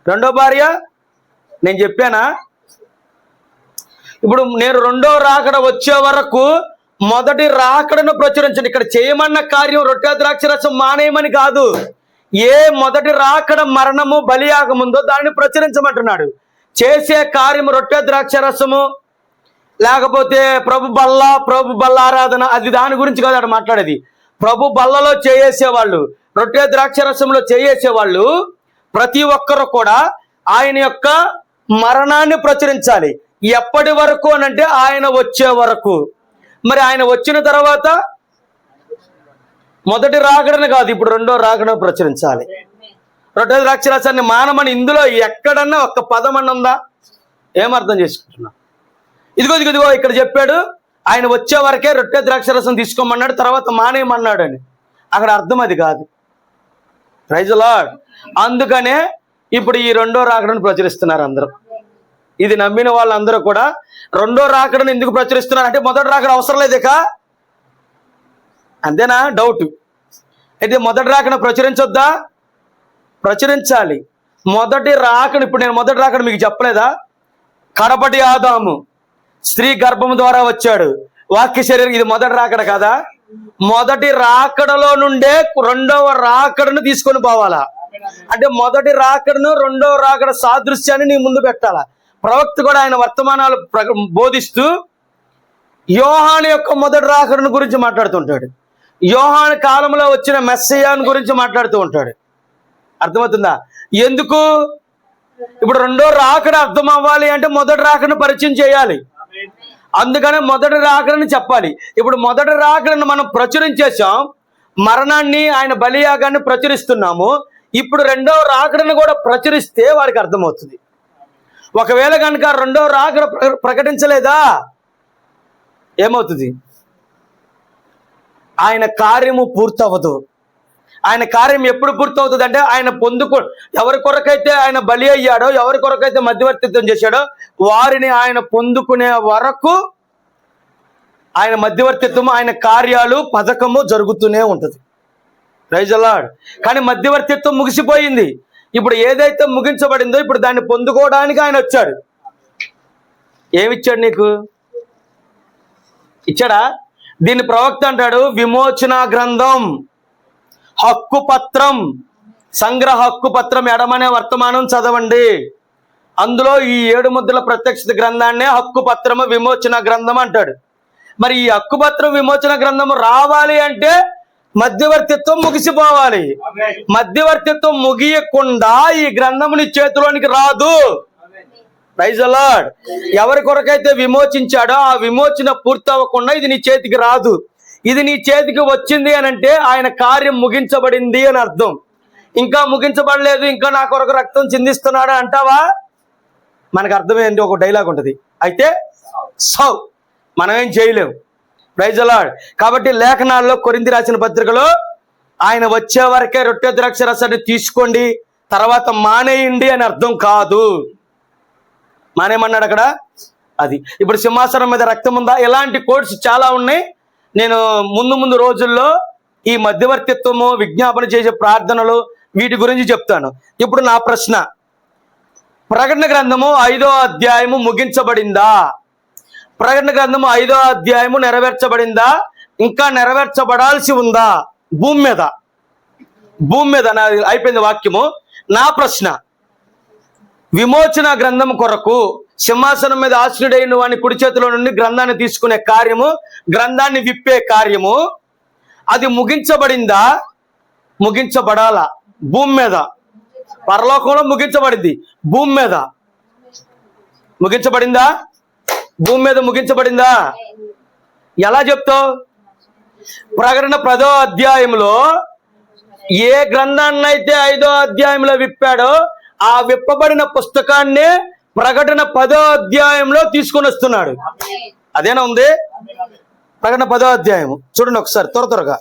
రెండో భార్య నేను చెప్పానా? ఇప్పుడు నేను రెండో రాకడ వచ్చే వరకు మొదటి రాకడను ప్రచురించండి. ఇక్కడ చేయమన్న కార్యం రొట్టె ద్రాక్షరసం మానేయమని కాదు. ఏ మొదటి రాకడ మరణము బలియాగముందో దాన్ని ప్రచురించమంటున్నాడు. చేసే కార్యము రొట్టె ద్రాక్షరసము లేకపోతే ప్రభు బల్ల ఆరాధన, అది దాని గురించి కాదు అక్కడ మాట్లాడేది. ప్రభు బల్లలో చేసేవాళ్ళు, రొట్టె ద్రాక్షరసంలో చేసేవాళ్ళు ప్రతి ఒక్కరు కూడా ఆయన యొక్క మరణాన్ని ప్రచురించాలి. ఎప్పటి వరకు అనంటే ఆయన వచ్చే వరకు. మరి ఆయన వచ్చిన తర్వాత మొదటి రాకడని కాదు, ఇప్పుడు రెండో రాకడను ప్రచురించాలి. రొట్టె ద్రాక్షరసాన్ని మానమని ఇందులో ఎక్కడన్నా ఒక్క పదం అన్న ఉందా? ఏమర్థం చేసుకుంటున్నా? ఇదిగో ఇక్కడ చెప్పాడు, ఆయన వచ్చే వరకే రొట్టె ద్రాక్షరసం తీసుకోమన్నాడు, తర్వాత మానేయమన్నాడు అని. అక్కడ అర్థం అది కాదు. Praise the Lord. అందుకనే ఇప్పుడు ఈ రెండో రాకడను ప్రచురిస్తున్నారు అందరూ. ఇది నమ్మిన వాళ్ళందరూ కూడా రెండో రాకడను ఎందుకు ప్రచురిస్తున్నారు అంటే మొదటి రాకడ అవసరం లేదేకా, అంతేనా? డౌట్. అయితే మొదటి రాకడ ప్రచురించొద్దా? ప్రచురించాలి. మొదటి రాకడ, ఇప్పుడు నేను మొదటి రాకడ మీకు చెప్పలేదా? కడపటి ఆదాము స్త్రీ గర్భం ద్వారా వచ్చాడు, వాక్య శరీరం. ఇది మొదటి రాకడ కదా? మొదటి రాకడలో నుండే రెండవ రాకడను తీసుకొని పోవాలా అంటే మొదటి రాకడను రెండవ రాకడ సాదృశ్యాన్ని నీ ముందు పెట్టాలా. ప్రవక్త కూడా ఆయన వర్తమానాలు బోధిస్తూ యోహాను యొక్క మొదటి రాకడను గురించి మాట్లాడుతుంటాడు, యోహాను కాలంలో వచ్చిన మెస్సయ్యాను గురించి మాట్లాడుతూ ఉంటాడు. అర్థమవుతుందా? ఎందుకు? ఇప్పుడు రెండో రాకడ అర్థం అవ్వాలి అంటే మొదటి రాకడను పరిచయం చేయాలి. అందుకనే మొదటి రాకడని చెప్పాలి. ఇప్పుడు మొదటి రాకడను మనం ప్రచురించేసాం, మరణాన్ని ఆయన బలియాగాన్ని ప్రచురిస్తున్నాము. ఇప్పుడు రెండవ రాకడను కూడా ప్రచురిస్తే వాడికి అర్థమవుతుంది. ఒకవేళ కనుక రెండవ రాకడ ప్రకటించలేదా ఏమవుతుంది? ఆయన కార్యము పూర్తవదు. ఆయన కార్యం ఎప్పుడు పూర్తవుతుంది అంటే ఆయన ఎవరి కొరకైతే ఆయన బలి అయ్యాడో, ఎవరి కొరకైతే మధ్యవర్తిత్వం చేశాడో వారిని ఆయన పొందుకునే వరకు ఆయన మధ్యవర్తిత్వం, ఆయన కార్యాలు, పథకము జరుగుతూనే ఉంటుంది. Praise the Lord. కానీ మధ్యవర్తిత్వం ముగిసిపోయింది. ఇప్పుడు ఏదైతే ముగించబడిందో ఇప్పుడు దాన్ని పొందుకోవడానికి ఆయన వచ్చాడు. ఏమిచ్చాడు నీకు? ఇచ్చాడా? దీన్ని ప్రవక్త అంటాడు విమోచన గ్రంథం, హక్కు పత్రం, సంగ్రహ హక్కు పత్రం. ఎడమనే వర్తమానం చదవండి, అందులో ఈ 7 ముద్రల ప్రత్యక్షత గ్రంథాన్నే హక్కు పత్రము, విమోచన గ్రంథం అంటాడు. మరి ఈ హక్కు పత్రం, విమోచన గ్రంథము రావాలి అంటే మధ్యవర్తిత్వం ముగిసిపోవాలి. మధ్యవర్తిత్వం ముగియకుండా ఈ గ్రంథము నీ చేతిలోనికి రాదు. Praise the Lord. ఎవరి కొరకైతే విమోచించాడో ఆ విమోచన పూర్తి అవ్వకుండా ఇది నీ చేతికి రాదు. ఇది నీ చేతికి వచ్చింది అని అంటే ఆయన కార్యం ముగించబడింది అని అర్థం. ఇంకా ముగించబడలేదు, ఇంకా నా కొరకు రక్తం చిందిస్తున్నాడు అంటావా? మనకు అర్థమైంది, ఒక డైలాగ్ ఉంటుంది, అయితే సౌ మనం ఏం చేయలేము. Praise the Lord. కాబట్టి లేఖనాల్లో కొరింథీ రాసిన పత్రికలో ఆయన వచ్చే వరకే రొట్టె ద్రాక్ష రసాన్ని తీసుకోండి, తర్వాత మానేయండి అని అర్థం కాదు. మానేమన్నాడు అక్కడ. అది ఇప్పుడు సింహాసనం మీద రక్తం ఉందా? ఇలాంటి కోడ్స్ చాలా ఉన్నాయి. నేను ముందు రోజుల్లో ఈ మధ్యవర్తిత్వము, విజ్ఞాపన చేసే ప్రార్థనలు, వీటి గురించి చెప్తాను. ఇప్పుడు నా ప్రశ్న, ప్రకటన గ్రంథము 5వ అధ్యాయము ముగించబడిందా? ప్రకటన గ్రంథము 5వ అధ్యాయము నెరవేర్చబడిందా? ఇంకా నెరవేర్చబడాల్సి ఉందా? భూమి మీద అయిపోయింది వాక్యము. నా ప్రశ్న, విమోచన గ్రంథం కొరకు సింహాసనం మీద ఆశ్రయుడైన వాని కుడి చేతిలో నుండి గ్రంథాన్ని తీసుకునే కార్యము, గ్రంథాన్ని విప్పే కార్యము, అది ముగించబడిందా? ముగించబడాలా? భూమి మీద. పరలోకంలో ముగించబడింది, భూమి మీద ముగించబడిందా? భూమి మీద ముగించబడిందా? ఎలా చెప్తావు? ప్రకటన 10వ అధ్యాయంలో ఏ గ్రంథాన్ని అయితే 5వ అధ్యాయంలో విప్పాడో ఆ విప్పబడిన పుస్తకాన్ని ప్రకటన 10వ అధ్యాయంలో తీసుకొని వస్తున్నాడు. అదేనా ఉంది? ప్రకటన 10వ అధ్యాయం చూడండి ఒకసారి త్వరగా.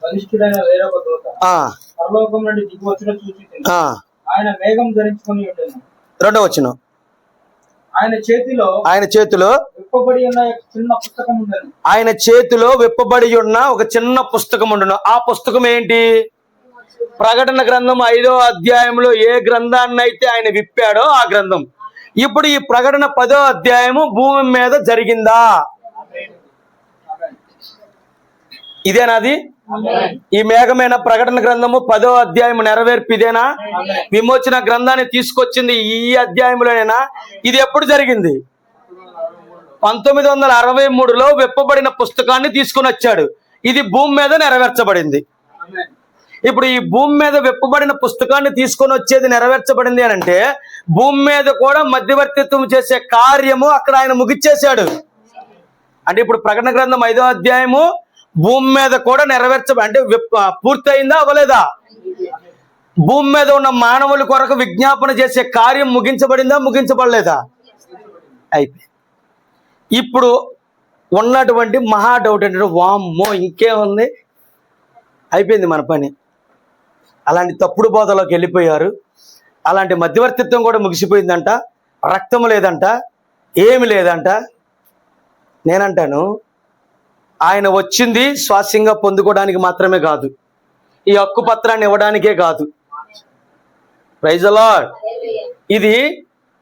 బలిష్ఠుడైన వేరొక దూత పరలోకం నుండి దిగి వచ్చుట చూచితిని. ఆయన మేఘం ధరించుకొని ఉండెను. 2వ వచనం. ఆయన చేతిలో విప్పబడి ఉన్న చిన్న పుస్తకం ఉండెను. ఆయన చేతిలో విప్పబడి ఉన్న ఒక చిన్న పుస్తకం ఉండను. ఆ పుస్తకం ఏంటి? ప్రకటన గ్రంథం 5వ అధ్యాయంలో ఏ గ్రంథాన్ని అయితే ఆయన విప్పాడో ఆ గ్రంథం. ఇప్పుడు ఈ ప్రకటన 10వ అధ్యాయము భూమి మీద జరిగిందా? ఇదేనాది? ఈ మేఘమైన ప్రకటన గ్రంథము 10వ అధ్యాయం నెరవేర్పు ఇదేనా? విమోచన గ్రంథాన్ని తీసుకొచ్చింది ఈ అధ్యాయంలోనేనా? ఇది ఎప్పుడు జరిగింది? 1963లో విప్పబడిన పుస్తకాన్ని తీసుకుని వచ్చాడు. ఇది భూమి మీద నెరవేర్చబడింది. ఇప్పుడు ఈ భూమి మీద విప్పబడిన పుస్తకాన్ని తీసుకొని వచ్చేది నెరవేర్చబడింది అని అంటే భూమి మీద కూడా మధ్యవర్తిత్వం చేసే కార్యము అక్కడ ఆయన ముగిచ్చేశాడు. అంటే ఇప్పుడు ప్రకటన గ్రంథం 5వ అధ్యాయము భూమి మీద కూడా అంటే పూర్తయిందా అవ్వలేదా? భూమి మీద ఉన్న మానవుల కొరకు విజ్ఞాపన చేసే కార్యం ముగించబడిందా ముగించబడలేదా? అయిపోయింది. ఇప్పుడు ఉన్నటువంటి మహా డౌట్ ఏంటంటే వామ్మో ఇంకేముంది, అయిపోయింది మన పని. అలాంటి తప్పుడు బోధలోకి వెళ్ళిపోయారు. అలాంటి మధ్యవర్తిత్వం కూడా ముగిసిపోయిందంట. రక్తము లేదంట, ఏమి లేదంట. నేనంటాను ఆయన వచ్చింది స్వాస్యంగా పొందుకోవడానికి మాత్రమే కాదు, ఈ హక్కు పత్రాన్ని ఇవ్వడానికే కాదు. Praise the Lord. ఇది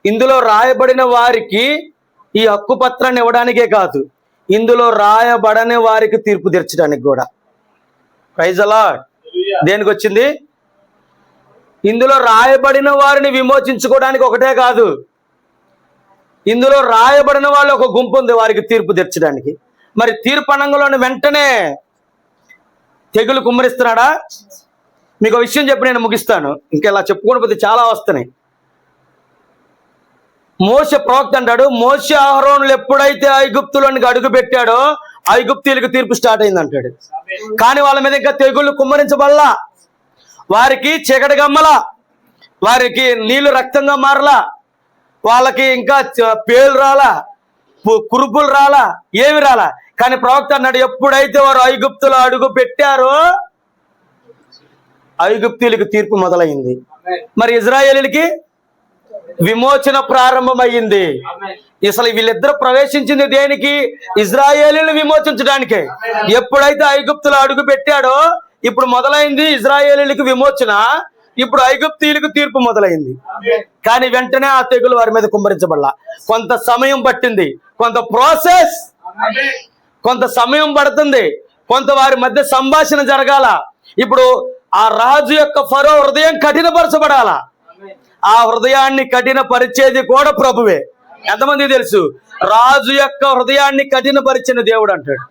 ఇందులో రాయబడిన వారికి ఈ హక్కు పత్రాన్ని ఇవ్వడానికే కాదు, ఇందులో రాయబడని వారికి తీర్పు తీర్చడానికి కూడా. Praise the Lord. దేనికి వచ్చింది? ఇందులో రాయబడిన వారిని విమోచించుకోవడానికి ఒకటే కాదు, ఇందులో రాయబడిన వాళ్ళు ఒక గుంపు ఉంది వారికి తీర్పు తీర్చడానికి. మరి తీర్పు అనంగంలోని వెంటనే తెగులు కుమ్మరిస్తున్నాడా? మీకు ఒక విషయం చెప్పి నేను ముగిస్తాను, ఇంకెలా చెప్పుకోకపోతే చాలా వస్తున్నాయి. మోషే ప్రవక్త అంటాడు, మోషే అహరోనులు ఎప్పుడైతే ఐగుప్తులోనికి అడుగు పెట్టాడో ఐగుప్తీయులకు తీర్పు స్టార్ట్ అయింది అంటాడు. కానీ వాళ్ళ మీద ఇంకా తెగుళ్ళు కుమ్మరించబడలా, వారికి చీకటి గమ్మలా, వారికి నీళ్లు రక్తంగా మారలా, వాళ్ళకి ఇంకా పేలు రాలా, కురుపులు రాలా, ఏమి రాలా. కానీ ప్రవక్త అన్నాడు, ఎప్పుడైతే వారు ఐగుప్తులో అడుగు పెట్టారో ఐగుప్తీయులకు తీర్పు మొదలైంది. మరి ఇజ్రాయేలీలకి విమోచన ప్రారంభమయ్యింది. అసలు వీళ్ళిద్దరు ప్రవేశించింది దేనికి? ఇజ్రాయేలీని విమోచించడానికే. ఎప్పుడైతే ఐగుప్తులో అడుగు పెట్టాడో ఇప్పుడు మొదలైంది ఇజ్రాయేలీలకు విమోచన, ఇప్పుడు ఐగుప్తీయులకు తీర్పు మొదలైంది. కానీ వెంటనే ఆ తెగులు వారి మీద కుమ్మరించబడలా. కొంత సమయం పట్టింది, కొంత ప్రాసెస్, కొంత సమయం పడుతుంది, కొంత వారి మధ్య సంభాషణ జరగాల. ఇప్పుడు ఆ రాజు యొక్క ఫరో హృదయం కఠినపరచబడాలా. ఆ హృదయాన్ని కఠినపరిచేది కూడా ప్రభువే. ఎంతమంది తెలుసు? రాజు యొక్క హృదయాన్ని కఠినపరిచిన దేవుడు అంటాడు.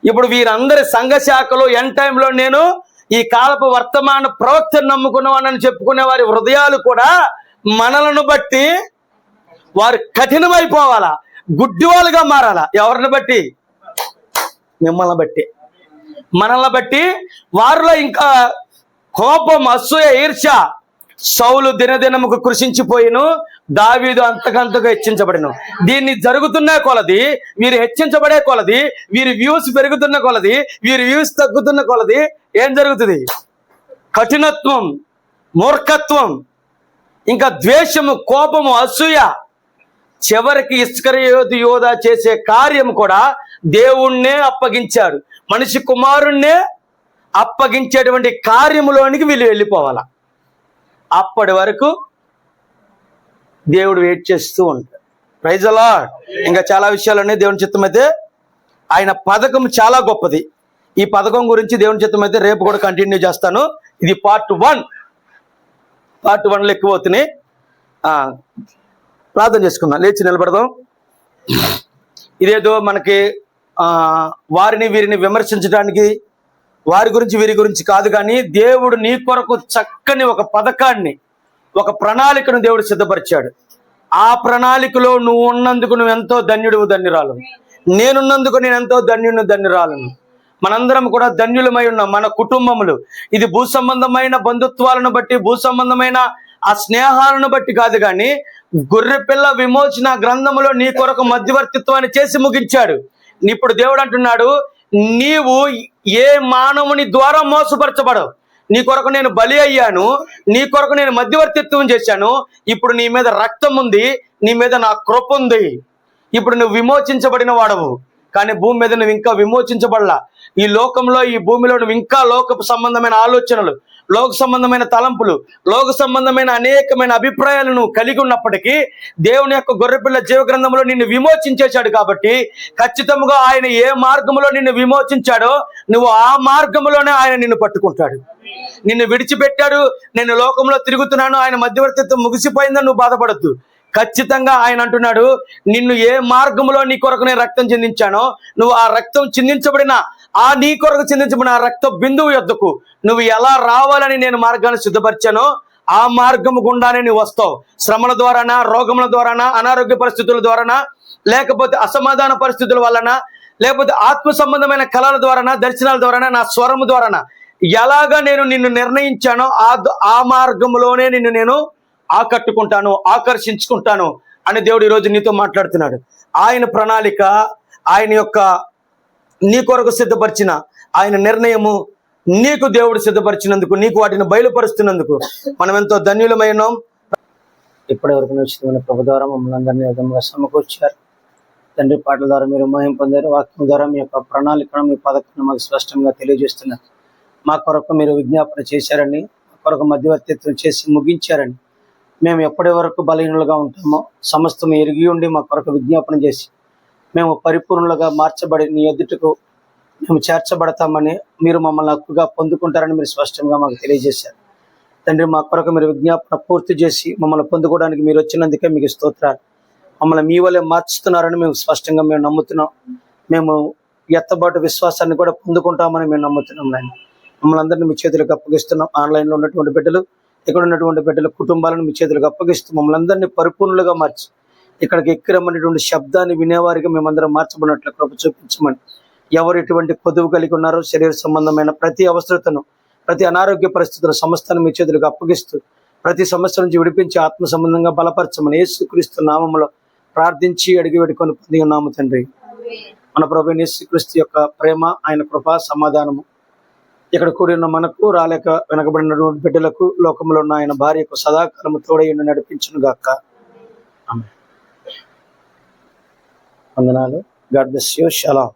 ఇప్పుడు వీరందరి సంఘ శాఖలో ఎన్ టైంలో నేను ఈ కాలపు వర్తమాన ప్రవక్తను నమ్ముకున్నవానని చెప్పుకునే వారి హృదయాలు కూడా మనలను బట్టి వారు కఠినమైపోవాలా, గుడ్డివాళ్ళుగా మారాలా. ఎవరిని బట్టి? మిమ్మల్ని బట్టి, మనల్ని బట్టి. వారిలో ఇంకా కోపం, అసూయ, ఈర్ష్య. సౌలు దినదినముకు కృషించిపోయిను, దావీదు అంతకంతగా హెచ్చించబడిను. దీన్ని జరుగుతున్న కొలది, వీరు హెచ్చించబడే కొలది, వీరి వ్యూస్ పెరుగుతున్న కొలది, వీరి వ్యూస్ తగ్గుతున్న కొలది ఏం జరుగుతుంది? కఠినత్వం, మూర్ఖత్వం, ఇంకా ద్వేషము, కోపము, అసూయ. చివరికి ఇస్కరియోతు యోధా చేసే కార్యం కూడా దేవుణ్ణే అప్పగించాడు. మనిషి కుమారుణ్ణే అప్పగించేటువంటి కార్యములోనికి వీళ్ళు వెళ్ళిపోవాలా. అప్పటి వరకు దేవుడు వెయిట్ చేస్తూ ఉంటాడు. Praise the Lord. ఇంకా చాలా విషయాలు ఉన్నాయి. దేవుని చిత్తం అయితే ఆయన పథకం చాలా గొప్పది. ఈ పథకం గురించి దేవుని చిత్తం అయితే రేపు కూడా కంటిన్యూ చేస్తాను. ఇది పార్ట్ 1. పార్ట్ 1లో ఎక్కువ అవుతున్నాయి. ప్రార్థన చేసుకుందాం, లేచి నిలబడదాం. ఇదేదో మనకి వారిని వీరిని విమర్శించడానికి, వారి గురించి వీరి గురించి కాదు, కానీ దేవుడు నీ కొరకు చక్కని ఒక పథకాన్ని, ఒక ప్రణాళికను దేవుడు సిద్ధపరిచాడు. ఆ ప్రణాళికలో నువ్వు ఉన్నందుకు నువ్వు ఎంతో ధన్యుడు, ధన్యురాలు. నేనున్నందుకు నేను ఎంతో ధన్యుని, ధన్యురాలను. మనందరం కూడా ధన్యులమై ఉన్నాం. మన కుటుంబములు ఇది భూ సంబంధమైన బంధుత్వాలను బట్టి, భూ సంబంధమైన ఆ స్నేహాలను బట్టి కాదు, కానీ గొర్రెపిల్ల విమోచన గ్రంథములో నీ కొరకు మధ్యవర్తిత్వాన్ని చేసి ముగించాడు. ఇప్పుడు దేవుడు అంటున్నాడు, నీవు ఏ మానవుని ద్వారా మోసపరచబడవు. నీ కొరకు నేను బలి అయ్యాను, నీ కొరకు నేను మధ్యవర్తిత్వం చేశాను. ఇప్పుడు నీ మీద రక్తం ఉంది, నీ మీద నా కృప ఉంది. ఇప్పుడు నువ్వు విమోచించబడిన వాడవు. కానీ భూమి మీద నువ్వు ఇంకా విమోచించబడలా. ఈ లోకంలో, ఈ భూమిలో నువ్వు ఇంకా లోక సంబంధమైన ఆలోచనలు, లోక సంబంధమైన తలంపులు, లోక సంబంధమైన అనేకమైన అభిప్రాయాలు నువ్వు కలిగి ఉన్నప్పటికీ దేవుని యొక్క గొర్రెపిల్ల జీవ గ్రంథంలో నిన్ను విమోచించేశాడు. కాబట్టి ఖచ్చితంగా ఆయన ఏ మార్గంలో నిన్ను విమోచించాడో నువ్వు ఆ మార్గంలోనే ఆయన నిన్ను పట్టుకుంటాడు. నిన్ను విడిచిపెట్టాడు, నేను లోకంలో తిరుగుతున్నాను, ఆయన మధ్యవర్తిత్వం ముగిసిపోయిందని నువ్వు బాధపడద్దు. ఖచ్చితంగా ఆయన అంటున్నాడు, నిన్ను ఏ మార్గంలో నీ కొరకు నేను రక్తం చిందించానో, నువ్వు ఆ రక్తం చిందించబడిన ఆ నీ కొరకు చిందించబడిన ఆ రక్త బిందువు యొద్దకు నువ్వు ఎలా రావాలని నేను మార్గాన్ని సిద్ధపరిచానో ఆ మార్గము గుండానే నువ్వు వస్తావు. శ్రమల ద్వారానా, రోగముల ద్వారానా, అనారోగ్య పరిస్థితుల ద్వారానా, లేకపోతే అసమాధాన పరిస్థితుల వలన, లేకపోతే ఆత్మ సంబంధమైన కళల ద్వారానా, దర్శనాల ద్వారానా, నా స్వరము ద్వారానా, ఎలాగా నేను నిన్ను నిర్ణయించానో ఆ మార్గంలోనే నిన్ను నేను ఆకట్టుకుంటాను, ఆకర్షించుకుంటాను అని దేవుడు ఈరోజు నీతో మాట్లాడుతున్నాడు. ఆయన ప్రణాళిక, ఆయన యొక్క నీ కొరకు సిద్ధపరిచిన ఆయన నిర్ణయము నీకు దేవుడు సిద్ధపరిచినందుకు, నీకు వాటిని బయలుపరుస్తున్నందుకు మనం ఎంతో ధన్యులమైనాం. ఇప్పటి వరకు నిశ్చితమైన ప్రభు ద్వారా మమ్మల్ని అందరినీ విధంగా సమకూర్చారు. తండ్రి, పాటల ద్వారా మీరు మహిమ పొందారు. వాక్యం ద్వారా మీ యొక్క ప్రణాళికను, మీ పథకాన్ని మాకు స్పష్టంగా తెలియజేస్తున్నారు. మా కొరకు మీరు విజ్ఞాపన చేశారని, మా కొరకు మధ్యవర్తిత్వం చేసి ముగించారని, మేము ఎప్పటి వరకు బలహీనులుగా ఉంటామో సమస్తం ఎరిగి ఉండి మా కొరకు విజ్ఞాపన చేసి మేము పరిపూర్ణులుగా మార్చబడి నీ ఎదుటకు మేము చేర్చబడతామని, మీరు మమ్మల్ని హక్కుగా పొందుకుంటారని మీరు స్పష్టంగా మాకు తెలియజేశారు. తండ్రి, మా కొరకు మీరు విజ్ఞాపన పూర్తి చేసి మమ్మల్ని పొందుకోవడానికి మీరు వచ్చినందుకే మీకు స్తోత్రాలు. మమ్మల్ని మీ వల్లే మార్చుతున్నారని మేము స్పష్టంగా మేము నమ్ముతున్నాం. మేము ఎత్తబాటు విశ్వాసాన్ని కూడా పొందుకుంటామని మేము నమ్ముతున్నాం. నాయన, మమ్మల్ని అందరినీ మీ చేతులకు అప్పగిస్తున్నాం. ఆన్లైన్లో ఉన్నటువంటి బిడ్డలు, ఇక్కడ ఉన్నటువంటి బిడ్డల కుటుంబాలను మీ చేతులకు అప్పగిస్తూ మమ్మల్ని అందరినీ పరిపూర్ణులుగా మార్చి ఇక్కడికి ఎక్కిరమ్మనేటువంటి శబ్దాన్ని వినేవారికి మేమందరం మార్చబడినట్లు కృప చూపించమని, ఎవరు ఎటువంటి కొదువు కలిగి ఉన్నారో శరీర సంబంధమైన ప్రతి అవసరతను, ప్రతి అనారోగ్య పరిస్థితుల సమస్తాన్ని మీ చేతులకు అప్పగిస్తూ ప్రతి సమస్య నుంచి విడిపించి ఆత్మ సంబంధంగా బలపరచమని యేసుక్రీస్తు నామములో ప్రార్థించి అడిగి వేడుకొని పొంది ఉన్నాము తండ్రి. మన ప్రభువైన యేసుక్రీస్తు యొక్క ప్రేమ, ఆయన కృప, సమాధానము ఇక్కడ కూడి ఉన్న మనకు, రాలేక వెనకబడినటువంటి బిడ్డలకు, లోకంలో ఉన్న ఆయన భార్యకు సదాకాలము తోడైండి నడిపించును గాక. ఆమేన్. వందనాలు. God bless you. షలాం.